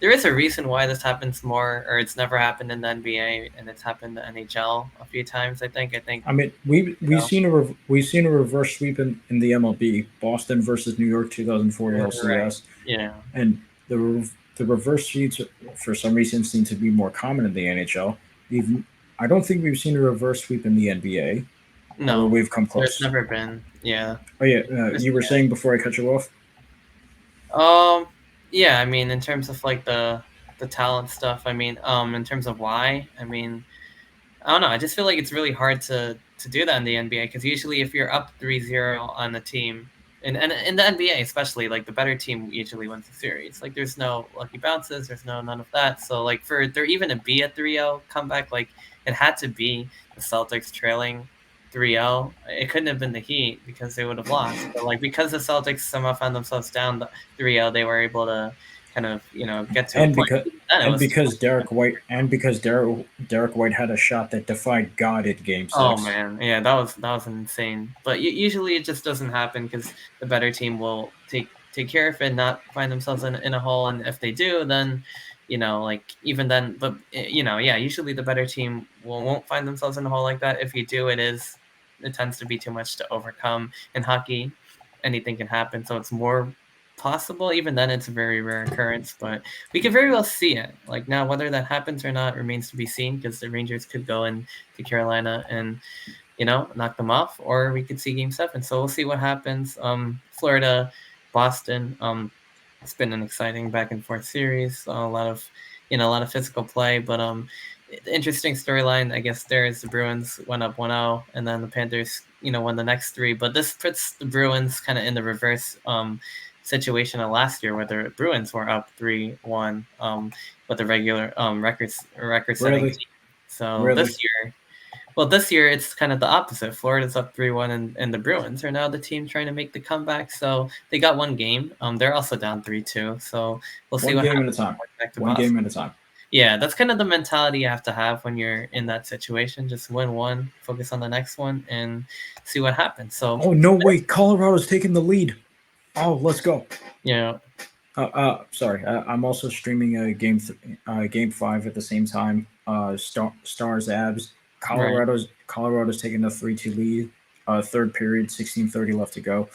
There is a reason why this happens more, or it's never happened in the NBA, and it's happened in the NHL a few times. I think I mean, you know we've seen a reverse sweep in the MLB, Boston versus New York 2004 right. LCS, Yeah, and the reverse sweeps for some reason seem to be more common in the NHL. We've I don't think we've seen a reverse sweep in the NBA, although no, we've come there's close. never been. Yeah, Oh yeah, Just- you were saying before I cut you off. yeah. I mean, in terms of like the talent stuff. I mean, in terms of why. I mean, I don't know. I just feel like it's really hard to do that in the NBA because usually if you're up 3-0 on a team, and in the NBA especially, like the better team usually wins the series. Like there's no lucky bounces, there's no none of that. So like for there even to be a 3-0 comeback, like it had to be the Celtics trailing 3-0. It couldn't have been the Heat because they would have lost. But like because the Celtics somehow found themselves down 3-0, they were able to kind of get to a and point. because Then it was too much. and because Derek White had a shot that defied God in Game Oh Six. man, yeah, that was insane. But usually it just doesn't happen because the better team will take care of it, not find themselves in a hole. And if they do, then like even then, but yeah, usually the better team won't find themselves in a hole like that. If you do, it tends to be too much to overcome. In hockey, anything can happen, so it's more possible. Even then, it's a very rare occurrence, but we could very well see it. Like now, whether that happens or not remains to be seen because the Rangers could go in to Carolina and knock them off, or we could see Game Seven. So we'll see what happens. Florida, Boston. It's been an exciting back and forth series. A lot of physical play, but the interesting storyline, I guess, there is the Bruins went up 1-0, and then the Panthers, won the next three. But this puts the Bruins kind of in the reverse situation of last year, where the Bruins were up 3-1 with the regular record setting Really, team. So really. this year it's kind of the opposite. Florida's up 3-1, and the Bruins are now the team trying to make the comeback. So they got one game. They're also down 3-2. So we'll see One what game at a happens time. back to One Boston. game at a time. Yeah, that's kind of the mentality you have to have when you're in that situation. Just win one, focus on the next one, and see what happens. So Oh no! Wait, Colorado's taking the lead. Oh, let's go. yeah, Sorry. I'm also streaming game 5 at the same time. Stars Abs. right. Colorado's taking the 3-2 lead. Third period, 16:30 left to go.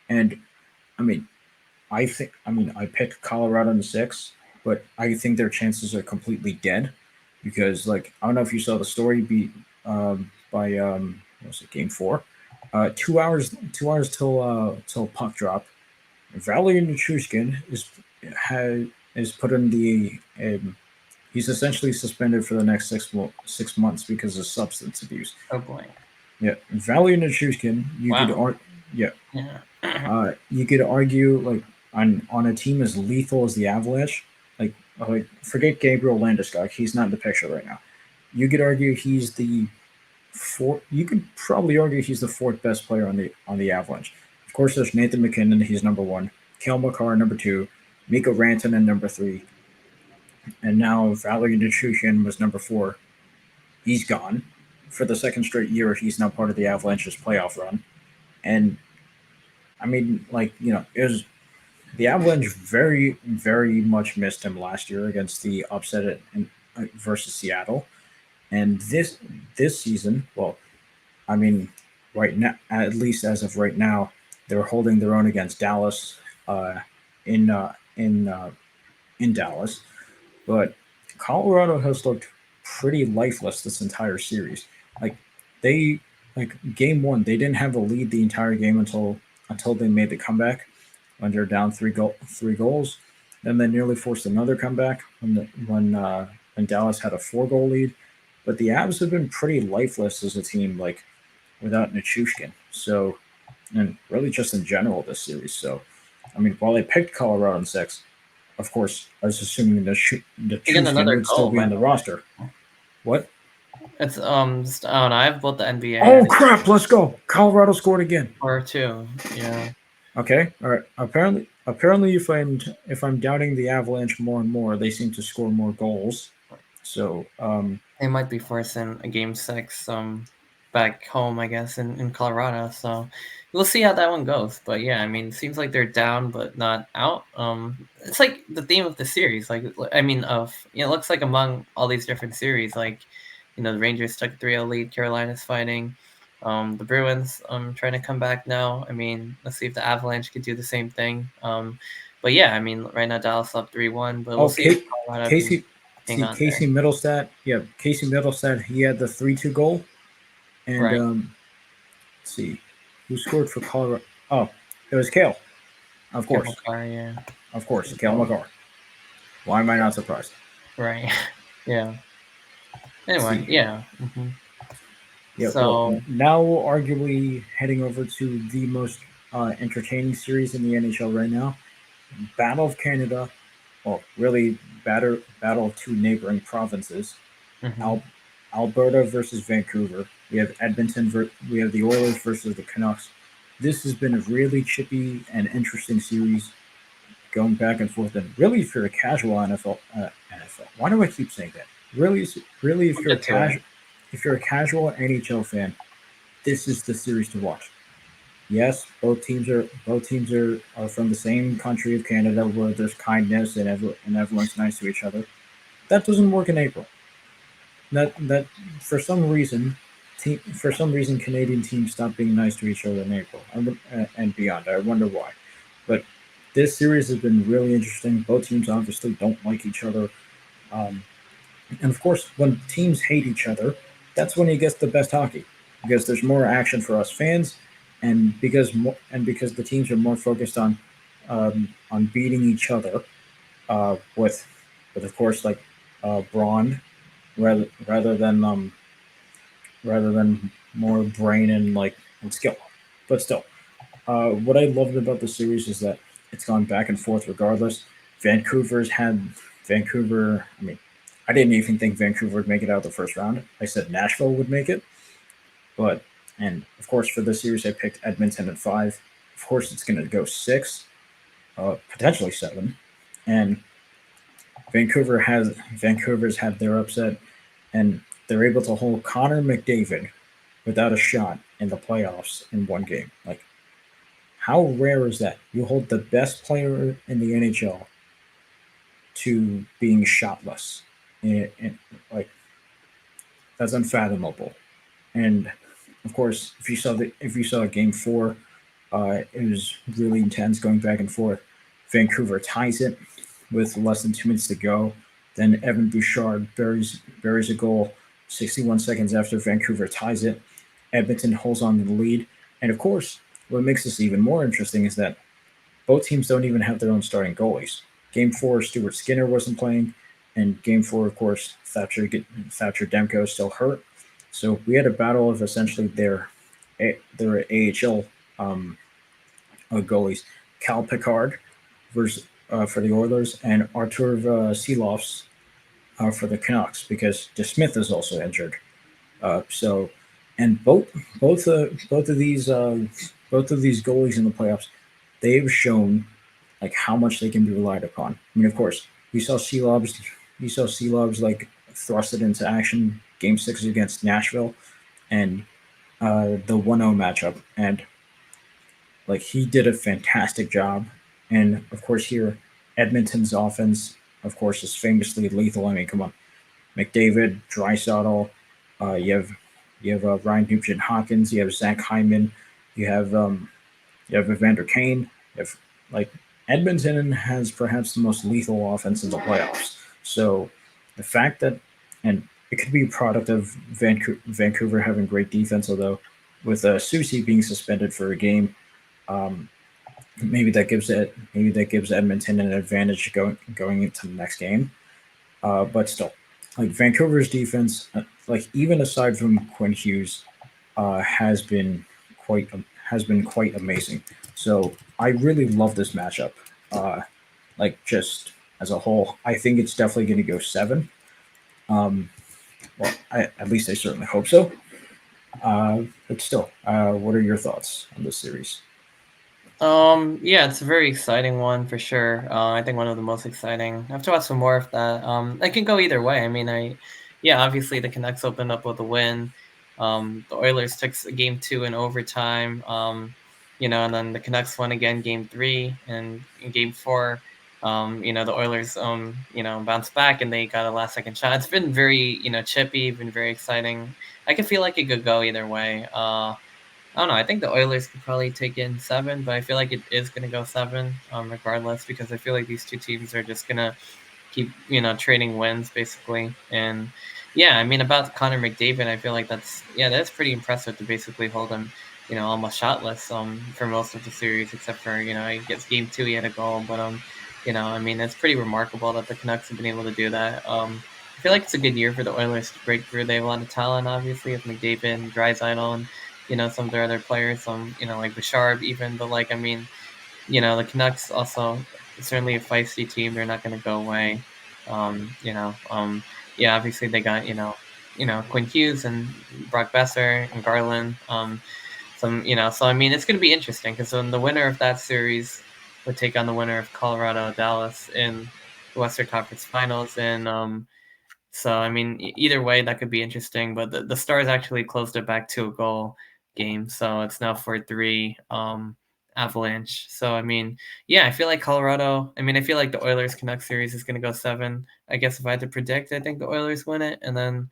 And I mean, I picked Colorado in the 6, but I think their chances are completely dead because, like, I don't know if you saw the story beat by what was it, Game 4? 2 hours till puck drop. Valery Nichushkin has is put in the he's essentially suspended for the next 6 months because of substance abuse. Oh boy. Yeah, Valery Nichushkin, Wow. yeah, Yeah. you could argue like on a team as lethal as the Avalanche, like forget Gabriel Landeskog, he's not in the picture right now. You could argue he's the four. You could probably argue he's the fourth best player on the Avalanche. Of course, there's Nathan McKinnon. He's number one. Kale McCarr number two. Mika Rantanen number three. And now Valery Nichushkin was number four. He's gone for the second straight year. He's now part of the Avalanche's playoff run. And I mean, like it was the Avalanche very much missed him last year against the upset versus Seattle, and this season, well, I mean, right now, at least as of right now, they're holding their own against Dallas, uh, in uh, in uh, in Dallas, but Colorado has looked pretty lifeless this entire series. Like they game one, they didn't have a lead the entire game until they made the comeback when they're down three goals. Then they nearly forced another comeback when Dallas had a 4 goal lead. But the Avs have been pretty lifeless as a team, like without Nichushkin. So, and really just in general this series. So, I mean, while they picked Colorado in 6, of course, I was assuming the Again, Nichushkin another would still goal, be by on the the roster. What? It's I don't know. I have both the NBA Oh and crap! Let's go. Colorado scored again. or two. Yeah, Okay. All right. Apparently, if I'm doubting the Avalanche more and more, they seem to score more goals. So, they might be forcing a game 6 back home, I guess, in Colorado. So we'll see how that one goes. But yeah, I mean, it seems like they're down but not out. It's like the theme of the series. Like I mean, it looks like among all these different series, like the Rangers took a 3-0 lead. Carolina's fighting. The Bruins trying to come back now. I mean, let's see if the Avalanche could do the same thing. But yeah, I mean, right now Dallas up 3-1, but we'll oh, see if Colorado can Casey, hang see on there. Casey Middlestat. Yeah, Casey Middlestat. He had the 3-2 goal, and Right. let's see, who scored for Colorado? Oh, it was Kale, of Kevin course, Carr, yeah. Kale Oh, McCarr. Why am I not surprised? right. Yeah. Let's see Anyway, here. yeah. Yeah, well, So, now arguably heading over to the most entertaining series in the NHL right now, Battle of Canada. Well, really, battle of two neighboring provinces, mhm. Al- Alberta versus Vancouver. We have we have the Oilers versus the Canucks. This has been a really chippy and interesting series, going back and forth. And really, if you're a casual NFL, why do I keep saying that? Really, We'll get to it. if you're a casual NHL fan, this is the series to watch. Yes, both teams are from the same country of Canada, where there's kindness and everyone's nice to each other. That doesn't work in April. That for some reason, Canadian teams stop being nice to each other in April and beyond. I wonder why. But this series has been really interesting. Both teams obviously don't like each other, um, and of course, when teams hate each other, that's when you get the best hockey, because there's more action for us fans, and because the teams are more focused on beating each other, uh, with with of course like brawn, rather rather than um rather than more brain and skill. But still, what I loved about the series is that it's gone back and forth regardless. Vancouver's had Vancouver. I mean, I didn't even think Vancouver would make it out the first round. I said Nashville would make it, but and of course for this series I picked Edmonton at 5. Of course it's going to go 6, potentially 7, and Vancouver's had their upset, and they're able to hold Connor McDavid without a shot in the playoffs in one game. Like, how rare is that? You hold the best player in the NHL to being shotless. Like, that's unfathomable. And of course, if you saw Game 4, it was really intense, going back and forth. Vancouver ties it with less than 2 minutes to go. Then Evan Bouchard buries a goal 61 seconds after Vancouver ties it. Edmonton holds on to the lead. And of course, what makes this even more interesting is that both teams don't even have their own starting goalies. Game 4, Stuart Skinner wasn't playing. And Game 4, of course, Thatcher Demko is still hurt. So we had a battle of essentially their AHL goalies, Cal Picard versus, for the Oilers, and Artur Silovs for the Canucks, because DeSmith is also injured. So, and both of these goalies in the playoffs, they've shown like how much they can be relied upon. I mean, of course, we saw Silovs like thrust it into action Game 6 against Nashville, and the 1-0 matchup, and like he did a fantastic job. And of course, here Edmonton's offense, of course, is famously lethal. I mean, come on, McDavid, Draisaitl, you have Ryan Nugent Hopkins, you have Zach Hyman, you have Evander Kane. If like Edmonton has perhaps the most lethal offense in the playoffs. So the fact that, and it could be a product of Vancouver having great defense, although with Susie being suspended for a game, um, maybe that gives Edmonton an advantage going into the next game. But still, like Vancouver's defense, like even aside from Quinn Hughes, has been quite has been quite amazing. So I really love this matchup. Uh, like just as a whole, I think it's definitely going to go seven. Um, at least I certainly hope so. But still, what are your thoughts on this series? Yeah, it's a very exciting one for sure. I think one of the most exciting. I have to watch some more of that. It can go either way. I mean, yeah, obviously the Canucks opened up with a win. The Oilers took game two in overtime. And then the Canucks won again game three, and in game four, the Oilers, bounced back and they got a last second shot. It's been very, chippy, been very exciting. I can feel like it could go either way. I don't know. I think the Oilers could probably take in seven, but I feel like it is going to go seven, regardless, because I feel like these two teams are just going to keep, trading wins basically. And yeah, I mean, about Connor McDavid, I feel like that's pretty impressive to basically hold him, almost shotless, for most of the series, except for, I guess game two, he had a goal, but, I mean, it's pretty remarkable that the Canucks have been able to do that. I feel like it's a good year for the Oilers to break through. They have a lot of talent, obviously, with McDavid and Draisaitl and some of their other players, like Bouchard even, but like, I mean, the Canucks also certainly a feisty team. They're not going to go away. Yeah, obviously they got, Quinn Hughes and Brock Besser and Garland. So I mean, it's going to be interesting because then the winner of that series would take on the winner of Colorado Dallas in the Western Conference Finals. And, so, I mean, either way, that could be interesting. But the Stars actually closed it back to a goal game. So it's now 4-3 Avalanche. So, I mean, yeah, I feel like I feel like the Oilers Canucks series is going to go seven. I guess if I had to predict, I think the Oilers win it. And then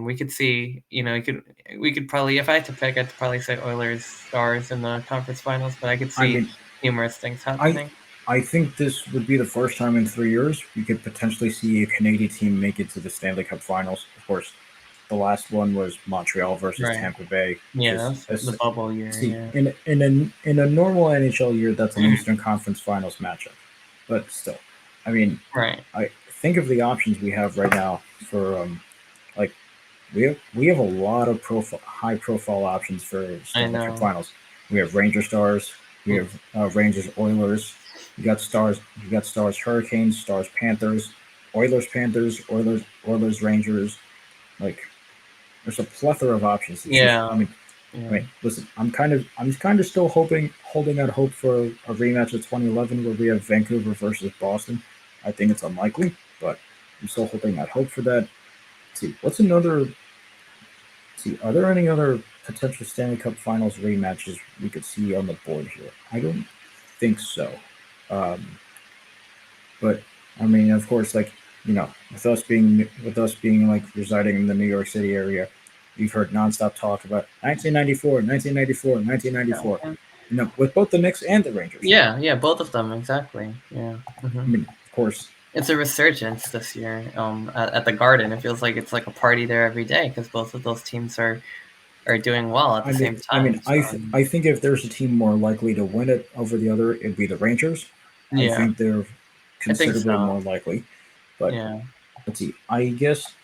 we could see, we could probably, if I had to pick, I'd probably say Oilers Stars in the conference finals. But I could I see mean, numerous things I happening. I think this would be the first time in 3 years we could potentially see a Canadian team make it to the Stanley Cup Finals. Of course, the last one was Montreal versus Right. Tampa Bay, which Yeah, is that's the bubble year. see Yeah. in a normal NHL year that's an Eastern Conference Finals matchup, but still, I mean, Right. I think of the options we have right now for like we have a lot of high profile options for I Stanley Cup know. Finals. We have Ranger Stars, we have Rangers Oilers, you got Stars Hurricanes, Stars Panthers, Oilers Panthers, Oilers Rangers. Like there's a plethora of options to choose from. Yeah. I Yeah. mean, listen, I'm kind of still holding out hope for a rematch of 2011 where we have Vancouver versus Boston. I think it's unlikely, but I'm still holding out hope for that. Let's see, what's another? See, are there any other potential Stanley Cup Finals rematches we could see on the board here? I don't think so. Um, but I mean, of course, like with us being like residing in the New York City area, we've heard nonstop talk about 1994, 1994, 1994. Yeah. With both the Knicks and the Rangers. Yeah, both of them, exactly. Yeah. I mean, of course. It's a resurgence this year. At the Garden, it feels like it's like a party there every day because both of those teams are doing well at the I mean, same I mean, time. So I th- I think if there's a team more likely to win it over the other, it'd be the Rangers. I yeah, think they're I think considerably so. more likely. But Yeah. let's see. I guess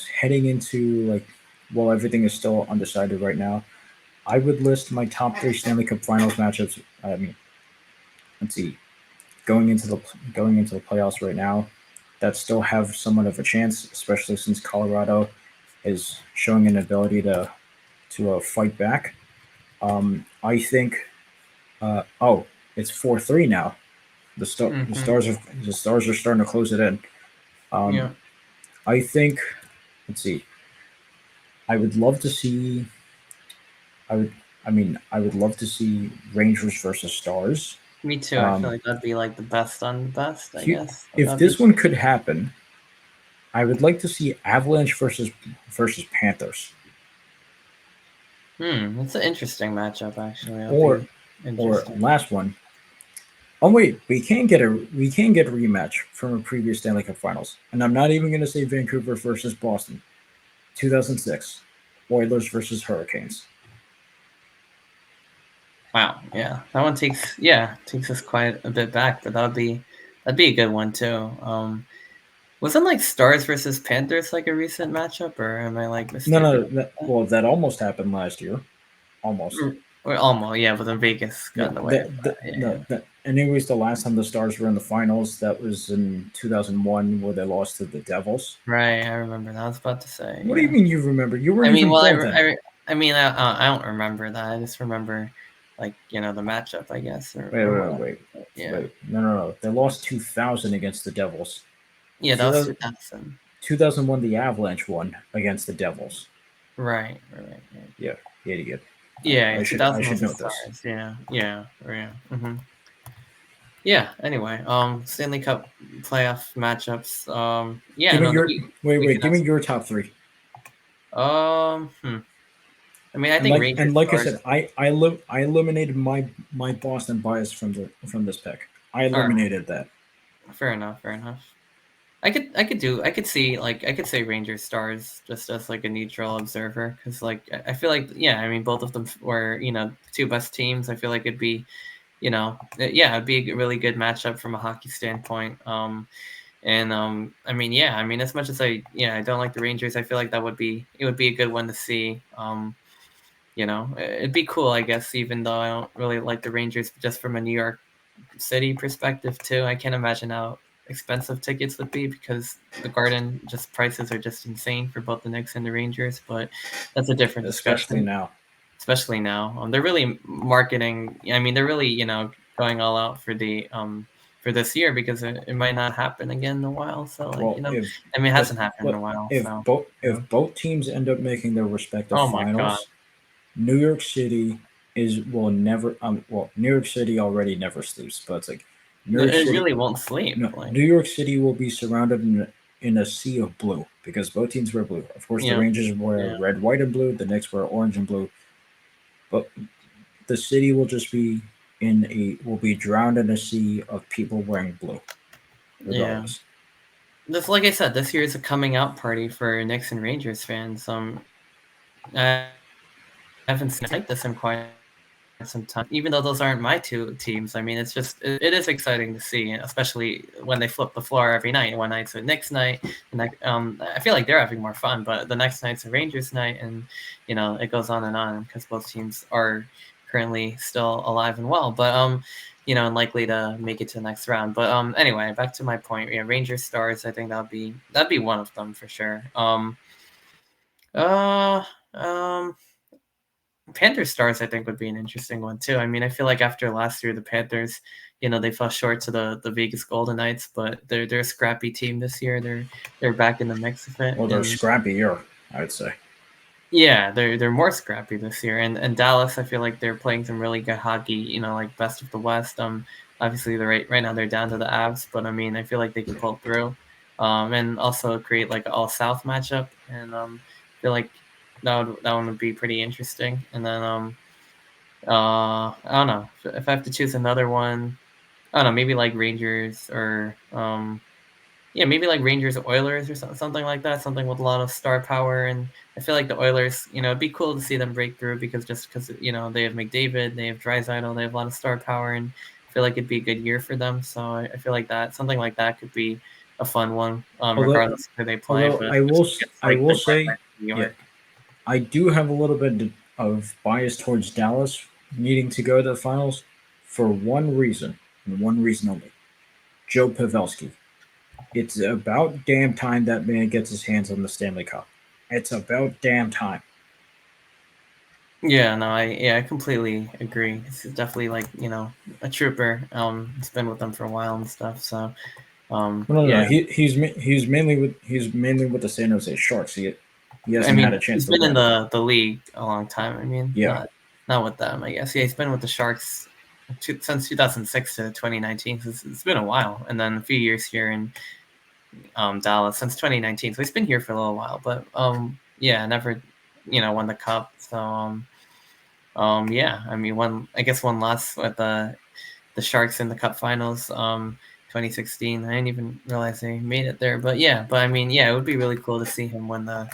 heading into like, while everything is still undecided right now, I would list my top three Stanley Cup Finals matchups. I mean, let's see, going into the going into the playoffs right now, that still have somewhat of a chance, especially since Colorado is showing an ability to fight back. I think. Oh, it's 4-3 now. The star the Hmm. stars are the stars are starting to close it in. Um, Yeah. I think. Let's see. I would love to see. I would. I mean, I would love to see Rangers versus Stars. Me too. I feel Um, like that'd be like the best on best, I guess. if That'd be this one could happen, I would like to see Avalanche versus Panthers, That's an interesting matchup actually. That'll or be or interesting. last one. Oh wait, we can get a rematch from a previous Stanley Cup Finals, and I'm not even going to say Vancouver versus Boston, 2006, Oilers versus Hurricanes. Wow, yeah. That one takes us quite a bit back, but that'd be a good one too. Wasn't like Stars versus Panthers like a recent matchup, or am I like No, mistaken? no, well, that almost happened last year, almost. Or almost, yeah, but then Vegas got Yeah, in the way of that. no, anyways, the last time the Stars were in the finals, that was in 2001, where they lost to the Devils. Right, I remember that. I was about to say, What do you yeah. mean you remember? You weren't I mean, even well, born then. I mean, I don't remember that. I just remember, like, the matchup, I guess, Wait, or wait, whatever. wait, But yeah, wait. No, no, no. They lost 2000 against the Devils. yeah, that was 2000, 2000. 2001, the Avalanche won against the Devils. Right. Yeah, idiot. Yeah, I 2000 should was the know this. Stars. Yeah. Yeah. Anyway, Stanley Cup playoff matchups. Yeah, Give me no, your we could Give have me your top three. some. I mean, I And think Rangers like I Stars. said, I eliminated my Boston bias from this pick. I All right, eliminated that. fair enough. I could see like I could say Rangers Stars just as like a neutral observer because like I feel like yeah I mean both of them were two best teams. I feel like it'd be it'd be a really good matchup from a hockey standpoint. And I mean I mean as much as I don't like the Rangers, I feel like it would be a good one to see. It'd be cool, I guess, even though I don't really like the Rangers just from a New York City perspective too. I can't imagine how expensive tickets would be because the Garden just prices are just insane for both the Knicks and the Rangers. But that's a different Especially discussion, now. especially now. They're really marketing. I mean, they're really going all out for the for this year because it might not happen again in a while. So like Well, if I mean, it but hasn't happened in a but while. So if both teams end up making their respective oh my god, finals, New York City is will never well, New York City already never sleeps, but it's like New York it City really won't sleep. no, Like New York City will be surrounded in a sea of blue because both teams wear blue. Of course, the yeah, Rangers wear yeah. red, white, and blue. The Knicks wear orange and blue. But the city will just be will be drowned in a sea of people wearing blue, Yeah. regardless. This, like I said, this year is a coming out party for Knicks and Rangers fans. I haven't seen like this in quite some time. Even though those aren't my two teams, I mean, it is exciting to see, especially when they flip the floor every night. One night's a Knicks night, and I feel like they're having more fun. But the next night's a Rangers night, and it goes on because both teams are currently still alive and well. But and likely to make it to the next round. But anyway, back to my point. Yeah, Rangers Stars. I think that'd be one of them for sure. Uh, um, Panthers Stars, I think, would be an interesting one too. I mean, I feel like after last year, the Panthers, they fell short to the Vegas Golden Knights, but they're a scrappy team this year. They're back in the mix of it, Well, they're and scrappier, I'd say. yeah, they're more scrappy this year. And Dallas, I feel like they're playing some really good hockey. Like best of the West. Obviously they're right now they're down to the Avs, but I mean, I feel like they could pull through, and also create like an all South matchup. And I feel like that one would be pretty interesting. And then I don't know if I have to choose another one. I don't know, maybe like Rangers or yeah, maybe like Rangers Oilers or something like that. Something with a lot of star power, and I feel like the Oilers. It'd be cool to see them break through because they have McDavid, they have Draisaitl, they have a lot of star power, and I feel like it'd be a good year for them. So I feel like something like that could be a fun one, Although, regardless of who they play. although But especially against I like will the say, Avalanche in New yeah, York. I do have a little bit of bias towards Dallas needing to go to the finals for one reason and one reason only: Joe Pavelski. It's about damn time that man gets his hands on the Stanley Cup. It's about damn time. Yeah, no, I completely agree. It's definitely like a trooper. He's been with them for a while and stuff. So No, no, no. yeah. He's mainly with the San Jose Sharks. He I hasn't had mean, a chance he's to been in win. the league a long time. I mean, Yeah, not. not with them, I guess. Yeah, he's been with the Sharks since 2006 to 2019. So it's been a while, and then a few years here in Dallas since 2019. So he's been here for a little while, but yeah, never won the cup. So yeah, I mean one loss with the Sharks in the Cup Finals. 2016. I didn't even realize they made it there, but yeah. But I mean, yeah, it would be really cool to see him win the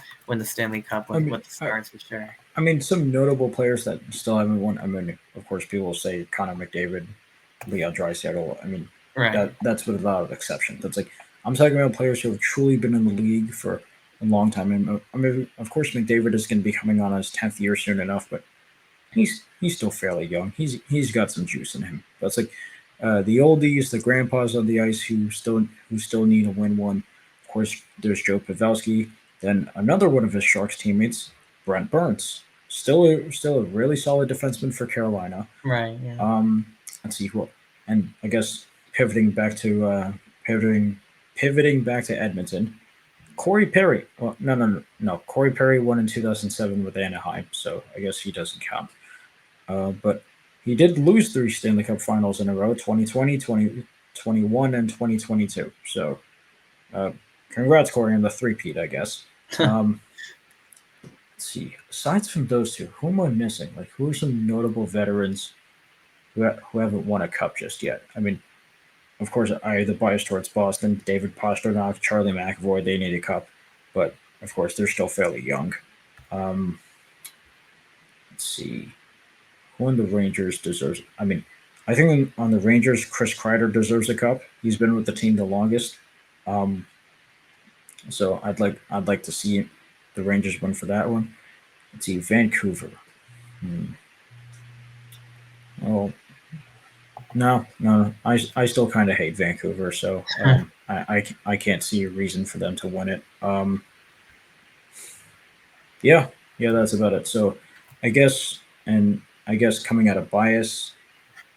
Stanley Cup I mean, with the Stars for sure. I mean, some notable players that still haven't won. I mean, of course, people will say Connor McDavid, Leon Draisaitl. I mean, Right. that's with a lot of exception. That's like I'm talking about players who have truly been in the league for a long time. And I mean, of course, McDavid is going to be coming on his 10th year soon enough, but he's still fairly young. He's got some juice in him. That's like the oldies, the grandpas on the ice who still need to win one. Of course, there's Joe Pavelski. Then another one of his Sharks teammates, Brent Burns, still a really solid defenseman for Carolina. Right. Yeah. Let's see who, and I guess pivoting back to Edmonton. Corey Perry. Well, no. Corey Perry won in 2007 with Anaheim, so I guess he doesn't count. But he did lose 3 Stanley Cup Finals in a row: 2020, 2021, and 2022. So, congrats, Corey, on the three-peat, I guess. Let's see. Aside from those two, who am I missing? Like, who are some notable veterans who haven't won a cup just yet? I mean, of course, I have the bias towards Boston. David Pastrnak, Charlie McAvoy, they need a cup, but of course, they're still fairly young. Um, let's see. Who on the Rangers deserves? I mean, I think on the Rangers, Chris Kreider deserves a cup. He's been with the team the longest. Um, so I'd like to see the Rangers win for that one. Let's see, Vancouver. Hmm. Oh, no. I still kind of hate Vancouver, so I can't see a reason for them to win it. Yeah, that's about it. So, I guess, I guess coming out of bias,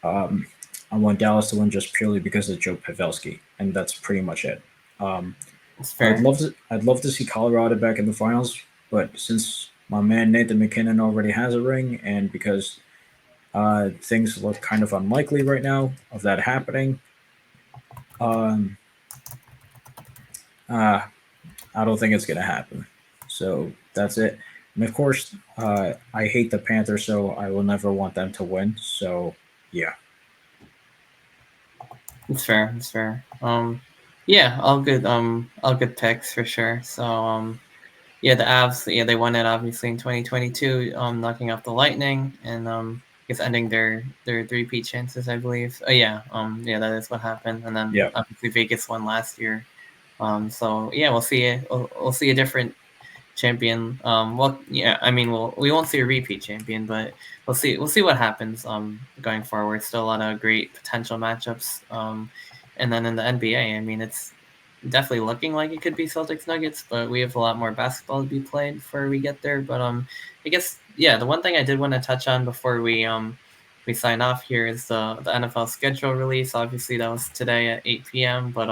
um, I want Dallas to win just purely because of Joe Pavelski, and that's pretty much it. Um, It's fair. I'd love to see Colorado back in the finals, but since my man Nathan McKinnon already has a ring, and because things look kind of unlikely right now of that happening, um, uh, I don't think it's going to happen. So that's it. And of course, I hate the Panthers, so I will never want them to win. So yeah. It's fair. It's fair. Yeah, all good picks for sure. So yeah, the Avs, yeah, they won it obviously in 2022, knocking off the Lightning and I guess ending their three-peat chances, I believe. Oh yeah, yeah, that is what happened. And then Yeah. obviously Vegas won last year. So yeah, we'll see. We'll see a different champion. Well, yeah, I mean, we won't see a repeat champion, but we'll see. We'll see what happens. Going forward, still a lot of great potential matchups. And then in the NBA, I mean, it's definitely looking like it could be Celtics Nuggets, but we have a lot more basketball to be played before we get there. But I guess yeah, the one thing I did want to touch on before we sign off here is the NFL schedule release. Obviously, that was today at 8 p.m. But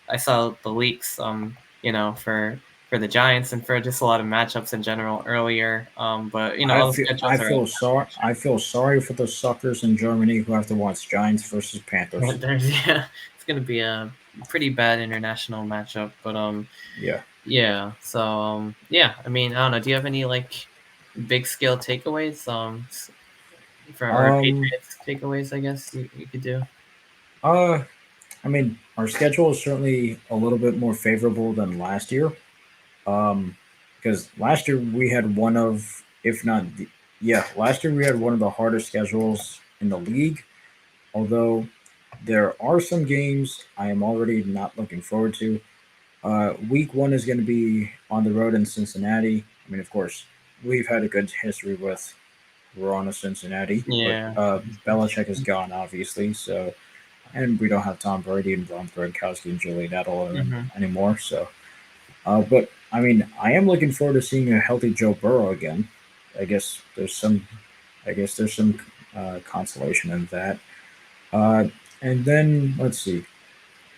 I saw the leaks for the Giants and for just a lot of matchups in general earlier. But all the schedules are out. I feel sorry for the suckers in Germany who have to watch Giants versus Panthers. There's yeah, it's gonna be a pretty bad international matchup. But Yeah. yeah. So yeah, I mean, I don't know. Do you have any like big scale takeaways for our Um. Patriots takeaways? I guess you could do. Uh. I mean, our schedule is certainly a little bit more favorable than last year. Um. Because last year we had one of, if not, yeah, last year we had one of the hardest schedules in the league. Although there are some games I am already not looking forward to. Week one is going to be on the road in Cincinnati. I mean, of course, we've had a good history with Verona, Cincinnati, but Yeah. Belichick is gone, obviously. So, and we don't have Tom Brady and Ron Gronkowski and Julian Edelman Hmm. anymore. So, but I mean, I am looking forward to seeing a healthy Joe Burrow again. I guess there's some, I guess there's some consolation in that. Uh, and then let's see.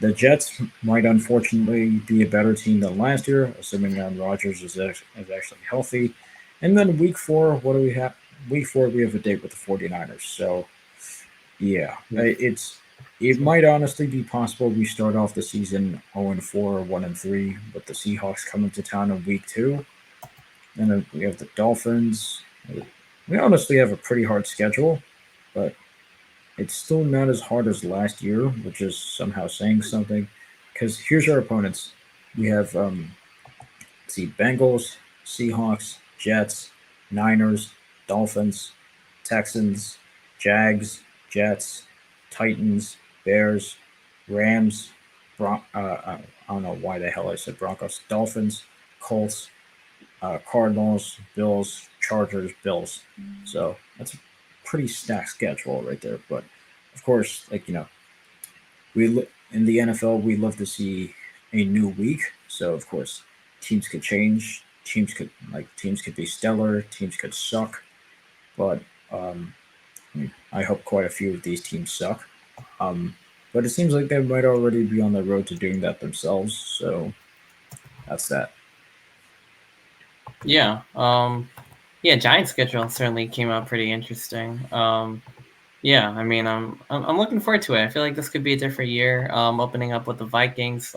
The Jets might unfortunately be a better team than last year, assuming Aaron Rodgers is actually healthy. And then week four, what do we have? week 4 we have a date with the 49ers. So yeah, Yeah. it might honestly be possible we start off the season 0-4 or 1-3, with the Seahawks coming to town in week 2. And then we have the Dolphins. We honestly have a pretty hard schedule, but it's still not as hard as last year, which is somehow saying something. Because here's our opponents. We have let's see, Bengals, Seahawks, Jets, Niners, Dolphins, Texans, Jags, Jets, Titans, Bears, Rams, I don't know why the hell I said Broncos, Dolphins, Colts, Cardinals, Bills, Chargers, Bills. So that's a pretty stacked schedule right there. But of course, in the NFL, we love to see a new week. So of course, teams could change. Teams could be stellar. Teams could suck. But um, I hope quite a few of these teams suck. Um, but it seems like they might already be on the road to doing that themselves. So that's that. Yeah. Yeah, Giants schedule certainly came out pretty interesting. Yeah, I mean, I'm looking forward to it. I feel like this could be a different year. Opening up with the Vikings.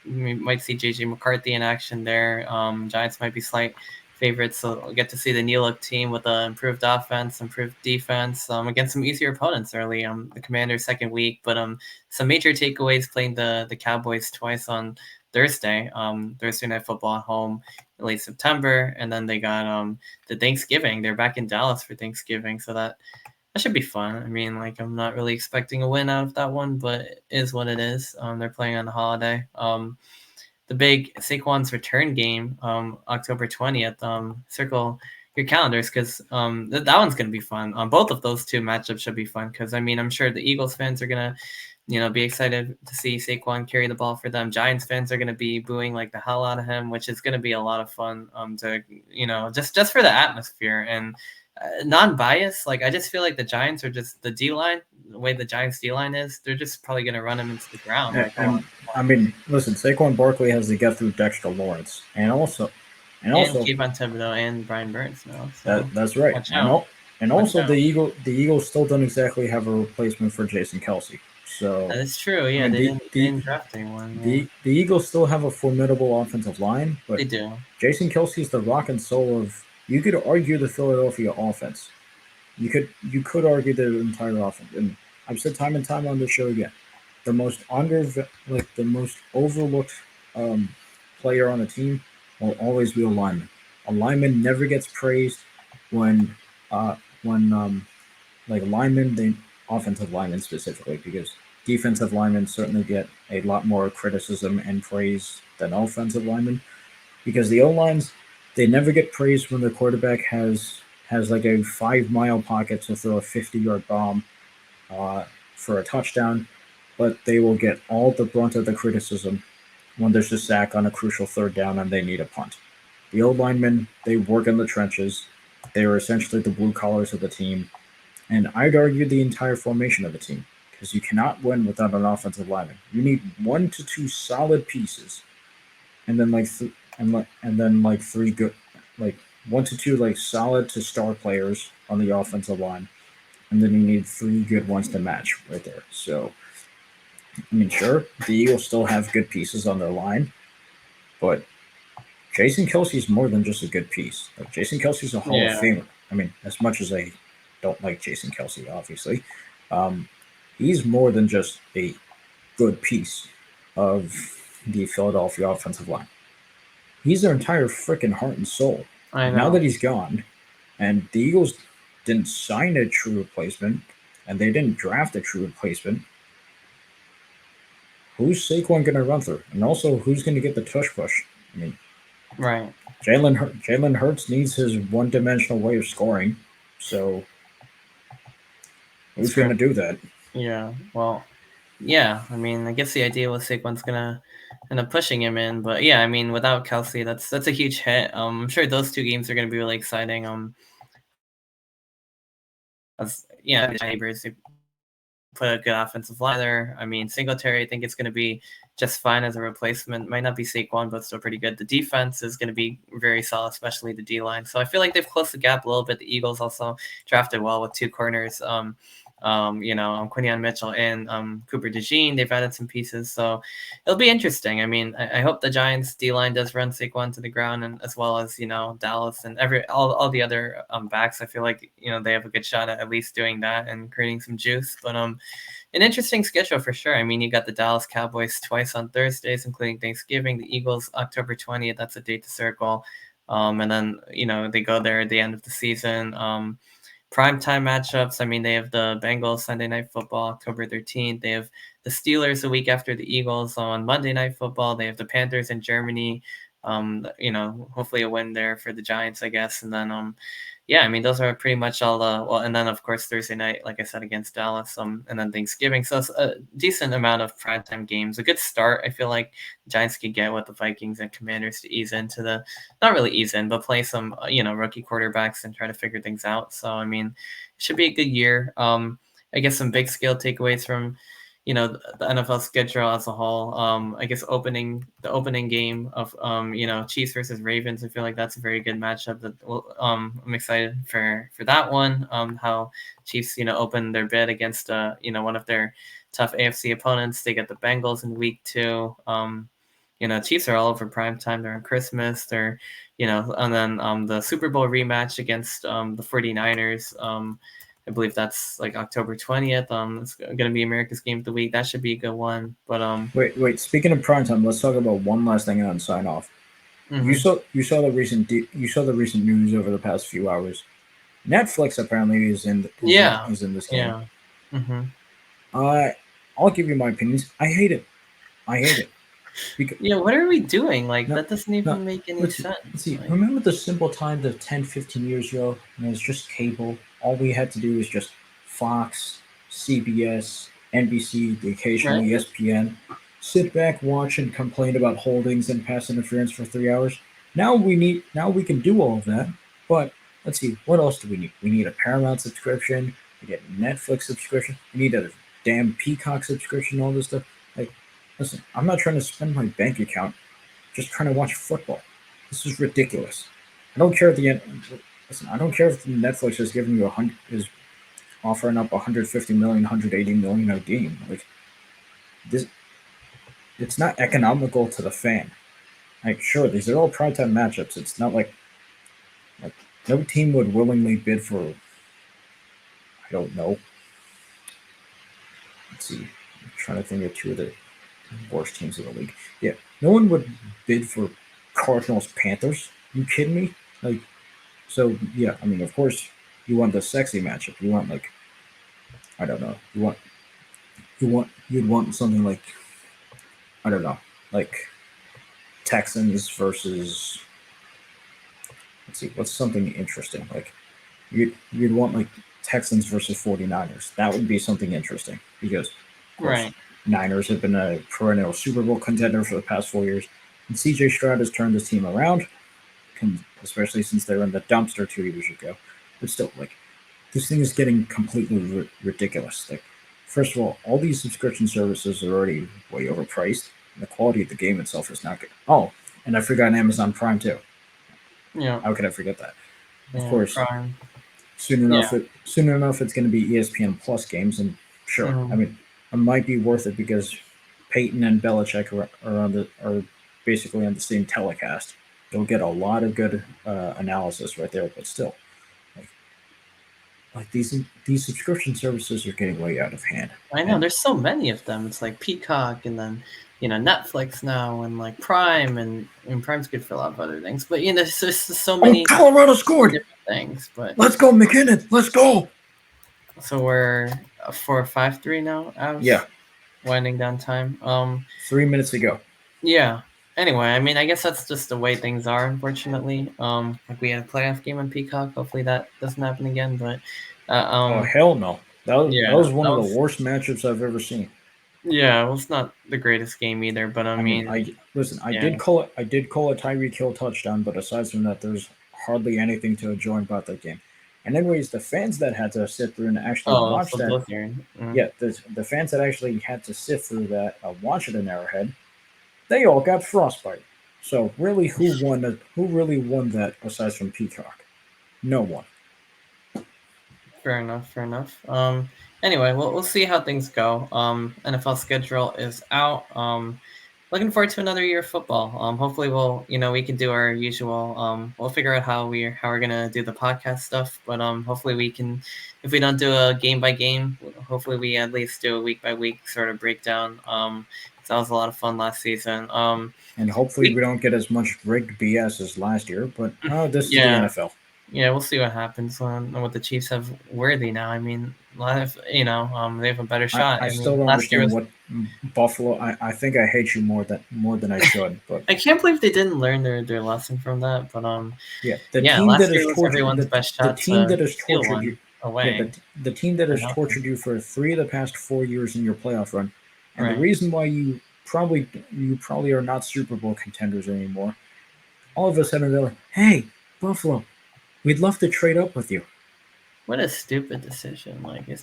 We might see JJ McCarthy in action there. Giants might be slight favorites, so we'll get to see the new look team with an improved offense, improved defense, against some easier opponents early. The Commanders' second week, but some major takeaways: playing the Cowboys twice on Thursday. Thursday night football at home in late September, and then they got the Thanksgiving. They're back in Dallas for Thanksgiving, so that should be fun. I mean, like, I'm not really expecting a win out of that one, but it is what it is. They're playing on the holiday. The big Saquon's return game, October 20th. Circle your calendars, because that one's going to be fun. Both of those two matchups should be fun, because, I mean, I'm sure the Eagles fans are going to, be excited to see Saquon carry the ball for them. Giants fans are going to be booing like the hell out of him, which is going to be a lot of fun. Just for the atmosphere and non-biased. Like, I just feel like the Giants are just the D line. The way the Giants D line is, they're just probably going to run him into the ground. Like, And I mean, listen, Saquon Barkley has to get through Dexter Lawrence, and and also Kayvon Thibodeau and Brian Burns now. So that's right, watch out. and Watch also out. the Eagles still don't exactly have a replacement for Jason Kelsey. So That is true. I Yeah, mean, they didn't draft anyone. Yeah, the Eagles still have a formidable offensive line, but they do. Jason Kelsey is the rock and soul of. You could argue the Philadelphia offense. You could argue the entire offense, and I've said time and time on this show again, the most overlooked um, player on a team will always be a lineman. A lineman never gets praised when when linemen, they offensive linemen specifically, because defensive linemen certainly get a lot more criticism and praise than offensive linemen, because the O lines, they never get praised when the quarterback has like a 5 mile pocket to throw a 50-yard bomb uh, for a touchdown, but they will get all the brunt of the criticism when there's a sack on a crucial third down and they need a punt. The old linemen, they work in the trenches. They are essentially the blue collars of the team, and I'd argue the entire formation of the team, because you cannot win without an offensive lineman. You need 1 to 2 solid pieces, and then and then like 3 good, like 1 to 2 like solid to star players on the offensive line, and then you need 3 good ones to match right there. So I mean, sure, the Eagles still have good pieces on their line, but Jason Kelsey's more than just a good piece. Like, Jason Kelsey's a Hall of Yeah, Famer. I mean, as much as I don't like Jason Kelsey, obviously, um, he's more than just a good piece of the Philadelphia offensive line. He's their entire freaking heart and soul. I Now know. that he's gone, and the Eagles didn't sign a true replacement, and they didn't draft a true replacement, who's Saquon going to run through? And also, who's going to get the tush push? I mean, Right. Jalen Hurts needs his one-dimensional way of scoring, so It's who's going true. to do that? Yeah. Well, yeah. I mean, I guess the idea was Saquon's gonna end up pushing him in, but yeah, I mean, without Kelsey, that's a huge hit. I'm sure those two games are gonna be really exciting. As yeah, neighbors, put a good offensive line there. I mean, Singletary, I think it's going to be just fine as a replacement. Might not be Saquon, but still pretty good. The defense is going to be very solid, especially the D line. So I feel like they've closed the gap a little bit. The Eagles also drafted well with two corners. Quinion Mitchell and Cooper DeJean. They've added some pieces, so it'll be interesting. I mean, I hope the Giants D line does run Saquon to the ground, and as well as Dallas and all the other backs. I feel like they have a good shot at least doing that and creating some juice. But an interesting schedule for sure. I mean, you got the Dallas Cowboys twice on Thursdays, including Thanksgiving. The Eagles October 20th. That's a date to circle. And then they go there at the end of the season. Primetime matchups. I mean, they have the Bengals Sunday Night Football, October 13th. They have the Steelers a week after the Eagles on Monday Night Football. They have the Panthers in Germany. Hopefully a win there for the Giants, I guess. And then, I mean, those are pretty much all and then of course Thursday night, like I said, against Dallas, and then Thanksgiving. So it's a decent amount of primetime games. A good start. I feel like the Giants could get with the Vikings and Commanders to ease into not really ease in, but play some, rookie quarterbacks and try to figure things out. So, I mean, it should be a good year. I guess some big scale takeaways from, the NFL schedule as a whole. I guess the opening game of Chiefs versus Ravens. I feel like that's a very good matchup. That I'm excited for that one. How Chiefs open their bid against one of their tough AFC opponents. They get the Bengals in week 2. Chiefs are all over prime time. They're on Christmas. They're and then the Super Bowl rematch against the 49ers. I believe that's like October 20th. It's going to be America's Game of the Week. That should be a good one. But wait. Speaking of primetime, let's talk about one last thing and then sign off. Mm-hmm. You saw the recent news over the past few hours. Netflix apparently is in this game. Yeah. Mm-hmm. I'll give you my opinions. I hate it. Because, what are we doing? Like, that doesn't even make any sense. Let's see. Remember the simple times of 10, 15 years ago? When it was just cable. All we had to do was just Fox, CBS, NBC, the occasional ESPN. Sit back, watch, and complain about holdings and pass interference for 3 hours. Now we can do all of that. But let's see, what else do we need? We need a Paramount subscription. We get a Netflix subscription. We need a damn Peacock subscription. All this stuff. Like, listen, I'm not trying to spend my bank account just trying to watch football. This is ridiculous. I don't care at the end. Listen, I don't care if Netflix is giving you is offering up 150 million, 180 million a game. Like this, it's not economical to the fan. Like, sure, these are all primetime matchups. It's not like no team would willingly bid for. I don't know. Let's see. I'm trying to think of two of the worst teams in the league. Yeah, no one would bid for Cardinals Panthers. You kidding me? Like. So yeah, I mean, of course, you want the sexy matchup. You want I don't know. You'd want something like, I don't know, like Texans versus. Let's see, what's something interesting? Like you'd want like Texans versus 49ers. That would be something interesting because of course, Niners have been a perennial Super Bowl contender for the past 4 years, and CJ Stroud has turned this team around. Especially since they were in the dumpster 2 years ago. But still, this thing is getting completely ridiculous. Like, first of all these subscription services are already way overpriced, and the quality of the game itself is not good. Oh, and I forgot Amazon Prime too. Yeah. How could I forget that? Yeah, of course, Prime. Soon enough it's going to be ESPN Plus games, and sure, I mean, it might be worth it because Peyton and Belichick are basically on the same telecast. You'll get a lot of good analysis right there, but still, like these subscription services are getting way out of hand. I know, there's so many of them. It's like Peacock, and then Netflix now, and like Prime, and Prime's good for a lot of other things. But there's just so many. Colorado scored different things, but let's go, McKinnon. Let's go. So we're 4-5-3 now. Yeah, winding down time. 3 minutes to go. Yeah. Anyway, I mean, I guess that's just the way things are, unfortunately. Like we had a playoff game on Peacock. Hopefully that doesn't happen again. But oh hell no! That was one of the worst matchups I've ever seen. Yeah, well, it's not the greatest game either. But I mean, I did call a Tyreek Hill touchdown, but aside from that, there's hardly anything to enjoy about that game. And anyways, the fans that had to sit through and actually Oh, watch so that, both are. yeah, the fans that actually had to sit through that, watch it in Arrowhead, they all got frostbite. So really, who really won that aside from Peacock? No one. Fair enough. Fair enough. Anyway, we'll see how things go. NFL schedule is out. Looking forward to another year of football. Hopefully we can do our usual. We'll figure out how we're gonna do the podcast stuff. But hopefully we can, if we don't do a game by game, hopefully we at least do a week by week sort of breakdown. 'Cause that was a lot of fun last season. And hopefully We we don't get as much rigged BS as last year. But this is the yeah. NFL. Yeah, we'll see what happens when what the Chiefs have worthy now. I mean, a lot of they have a better shot. I I still mean, don't last year understand was. what Buffalo. I think I hate you more than I should. But I can't believe they didn't learn their lesson from that. But yeah, yeah, last year was everyone's best the shot team to that has steal tortured you. one Yeah, away. the team that Or has nothing. tortured you for 3 of the past 4 years in your playoff run, and the Right. reason why you probably are not Super Bowl contenders anymore. All of a sudden they're like, "Hey, Buffalo, we'd love to trade up with you." What a stupid decision. It's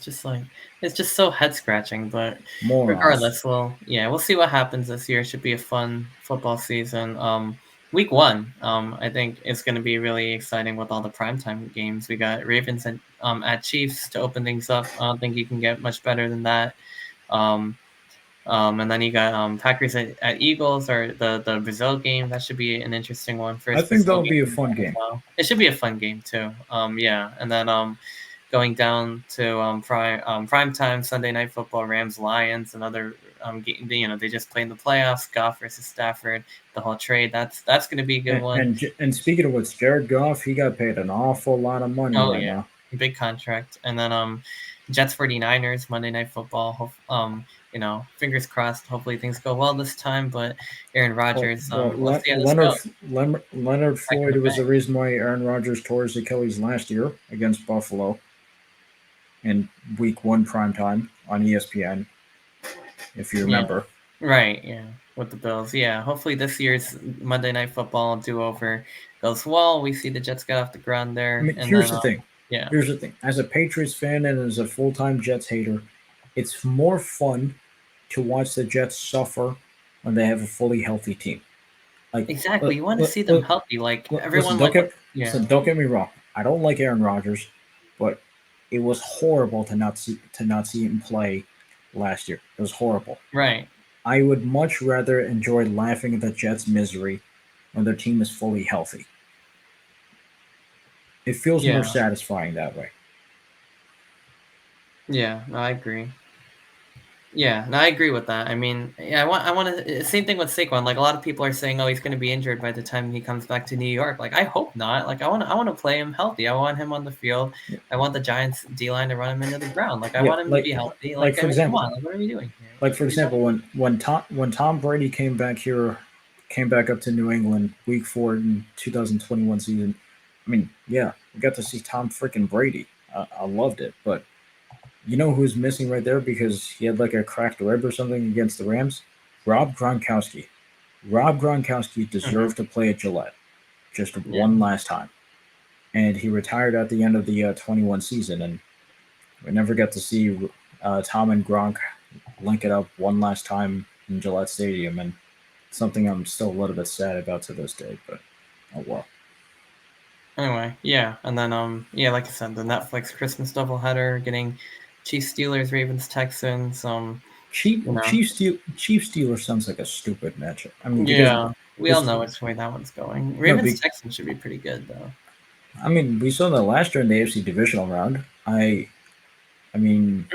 just so head scratching. But Morons. regardless, we'll see what happens this year. It should be a fun football season. Week one, I think it's going to be really exciting with all the primetime games. We got Ravens at Chiefs to open things up. I don't think you can get much better than that. Um, and then you got Packers at Eagles, or the Brazil game. That should be an interesting one. I First think Brazil that'll game be a in the fun game. NFL. It should be a fun game too. Yeah, and then going down to prime time Sunday Night Football, Rams Lions, another game. They just played in the playoffs. Goff versus Stafford, the whole trade. That's going to be a good one. And speaking of which, Jared Goff, he got paid an awful lot of money Oh right yeah, now. big contract. And then Jets 49ers Monday Night Football. Fingers crossed. Hopefully things go well this time. But Aaron Rodgers, Well, we'll see how this goes. Leonard Back in Floyd the was the bank. reason why Aaron Rodgers tore his Achilles last year against Buffalo in Week 1 primetime on ESPN, if you Yeah. remember. Right. Yeah. With the Bills. Yeah. Hopefully this year's Monday Night Football do over goes well. We see the Jets get off the ground I there, mean, and then here's the thing. yeah. Here's the thing. As a Patriots fan and as a full-time Jets hater, it's more fun to watch the Jets suffer when they have a fully healthy team. Like, Exactly. You want to see them healthy. Like listen, everyone. Like what? Yeah. don't get me wrong. I don't like Aaron Rodgers, but it was horrible to not see him play last year. It was horrible. Right. I would much rather enjoy laughing at the Jets' misery when their team is fully healthy. It feels more Yeah. satisfying that way. Yeah. No, I agree. Yeah, no, I agree with that. I mean, yeah, I want to. Same thing with Saquon. Like a lot of people are saying, oh, he's going to be injured by the time he comes back to New York. Like I hope not. Like I want to play him healthy. I want him on the field. Yeah, I want the Giants D line to run him into the ground. Like I yeah, want him to be healthy. like Like I for mean, come example, on. Like what are we doing here? like for We don't. example, when Tom Brady came back up to New England Week 4 in 2021 season. I mean, yeah, we got to see Tom freaking Brady. I loved it, but you know who's missing right there because he had like a cracked rib or something against the Rams? Rob Gronkowski. Rob Gronkowski Mhm. deserved to play at Gillette just Yeah. one last time. And he retired at the end of the 21 season. And we never got to see Tom and Gronk link it up one last time in Gillette Stadium. And something I'm still a little bit sad about to this day. But oh well. Anyway, yeah, and then yeah, like I said, the Netflix Christmas doubleheader, getting Chiefs Steelers, Ravens Texans. You know, Chief Steelers sounds like a stupid matchup. I mean, because yeah, we all this know which way that one's going. no, Ravens Texans should be pretty good though. I mean, we saw that last year in the AFC divisional round. I mean,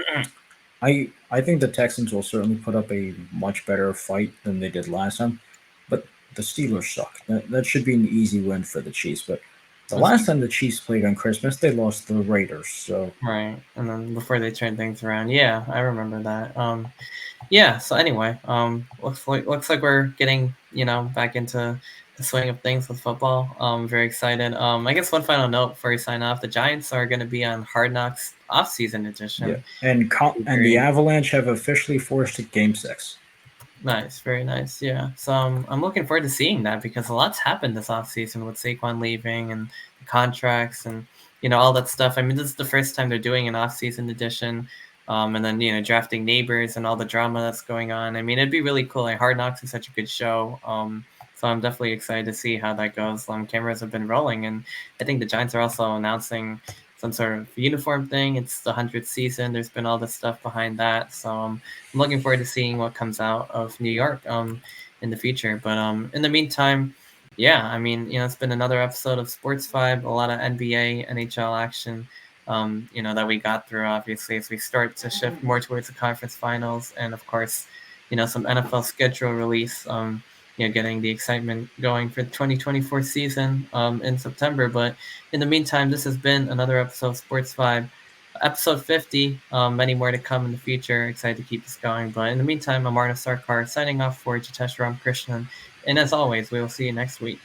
I think the Texans will certainly put up a much better fight than they did last time, but the Steelers suck. That should be an easy win for the Chiefs. But the That's last true. time the Chiefs played on Christmas, they lost to the Raiders. So Right. And then before they turn things around. Yeah, I remember that. Yeah, so anyway, looks like we're getting, back into the swing of things with football. Very excited. I guess one final note before we sign off, the Giants are going to be on Hard Knocks off-season yeah, edition. and the Very Avalanche have officially forced Game 6. nice, very nice. Yeah. So I'm looking forward to seeing that because a lot's happened this off-season with Saquon leaving and the contracts, and all that stuff. I mean, this is the first time they're doing an off-season edition, and then drafting neighbors and all the drama that's going on. I mean, it'd be really cool. Like Hard Knocks is such a good show, so I'm definitely excited to see how that goes. Cameras have been rolling, and I think the Giants are also announcing some sort of uniform thing. It's the 100th season. There's been all this stuff behind that, so I'm looking forward to seeing what comes out of New York in the future. But in the meantime, yeah, I mean, it's been another episode of SportsVibe, a lot of NBA, NHL action, that we got through, obviously, as we start to shift more towards the conference finals. And of course, some NFL schedule release, getting the excitement going for the 2024 season in September. But in the meantime, this has been another episode of SportsVibe, episode 50. Many more to come in the future. Excited to keep this going. But in the meantime, I'm Arnav Sarkar signing off for Jitesh Ram Krishnan. And as always, we will see you next week.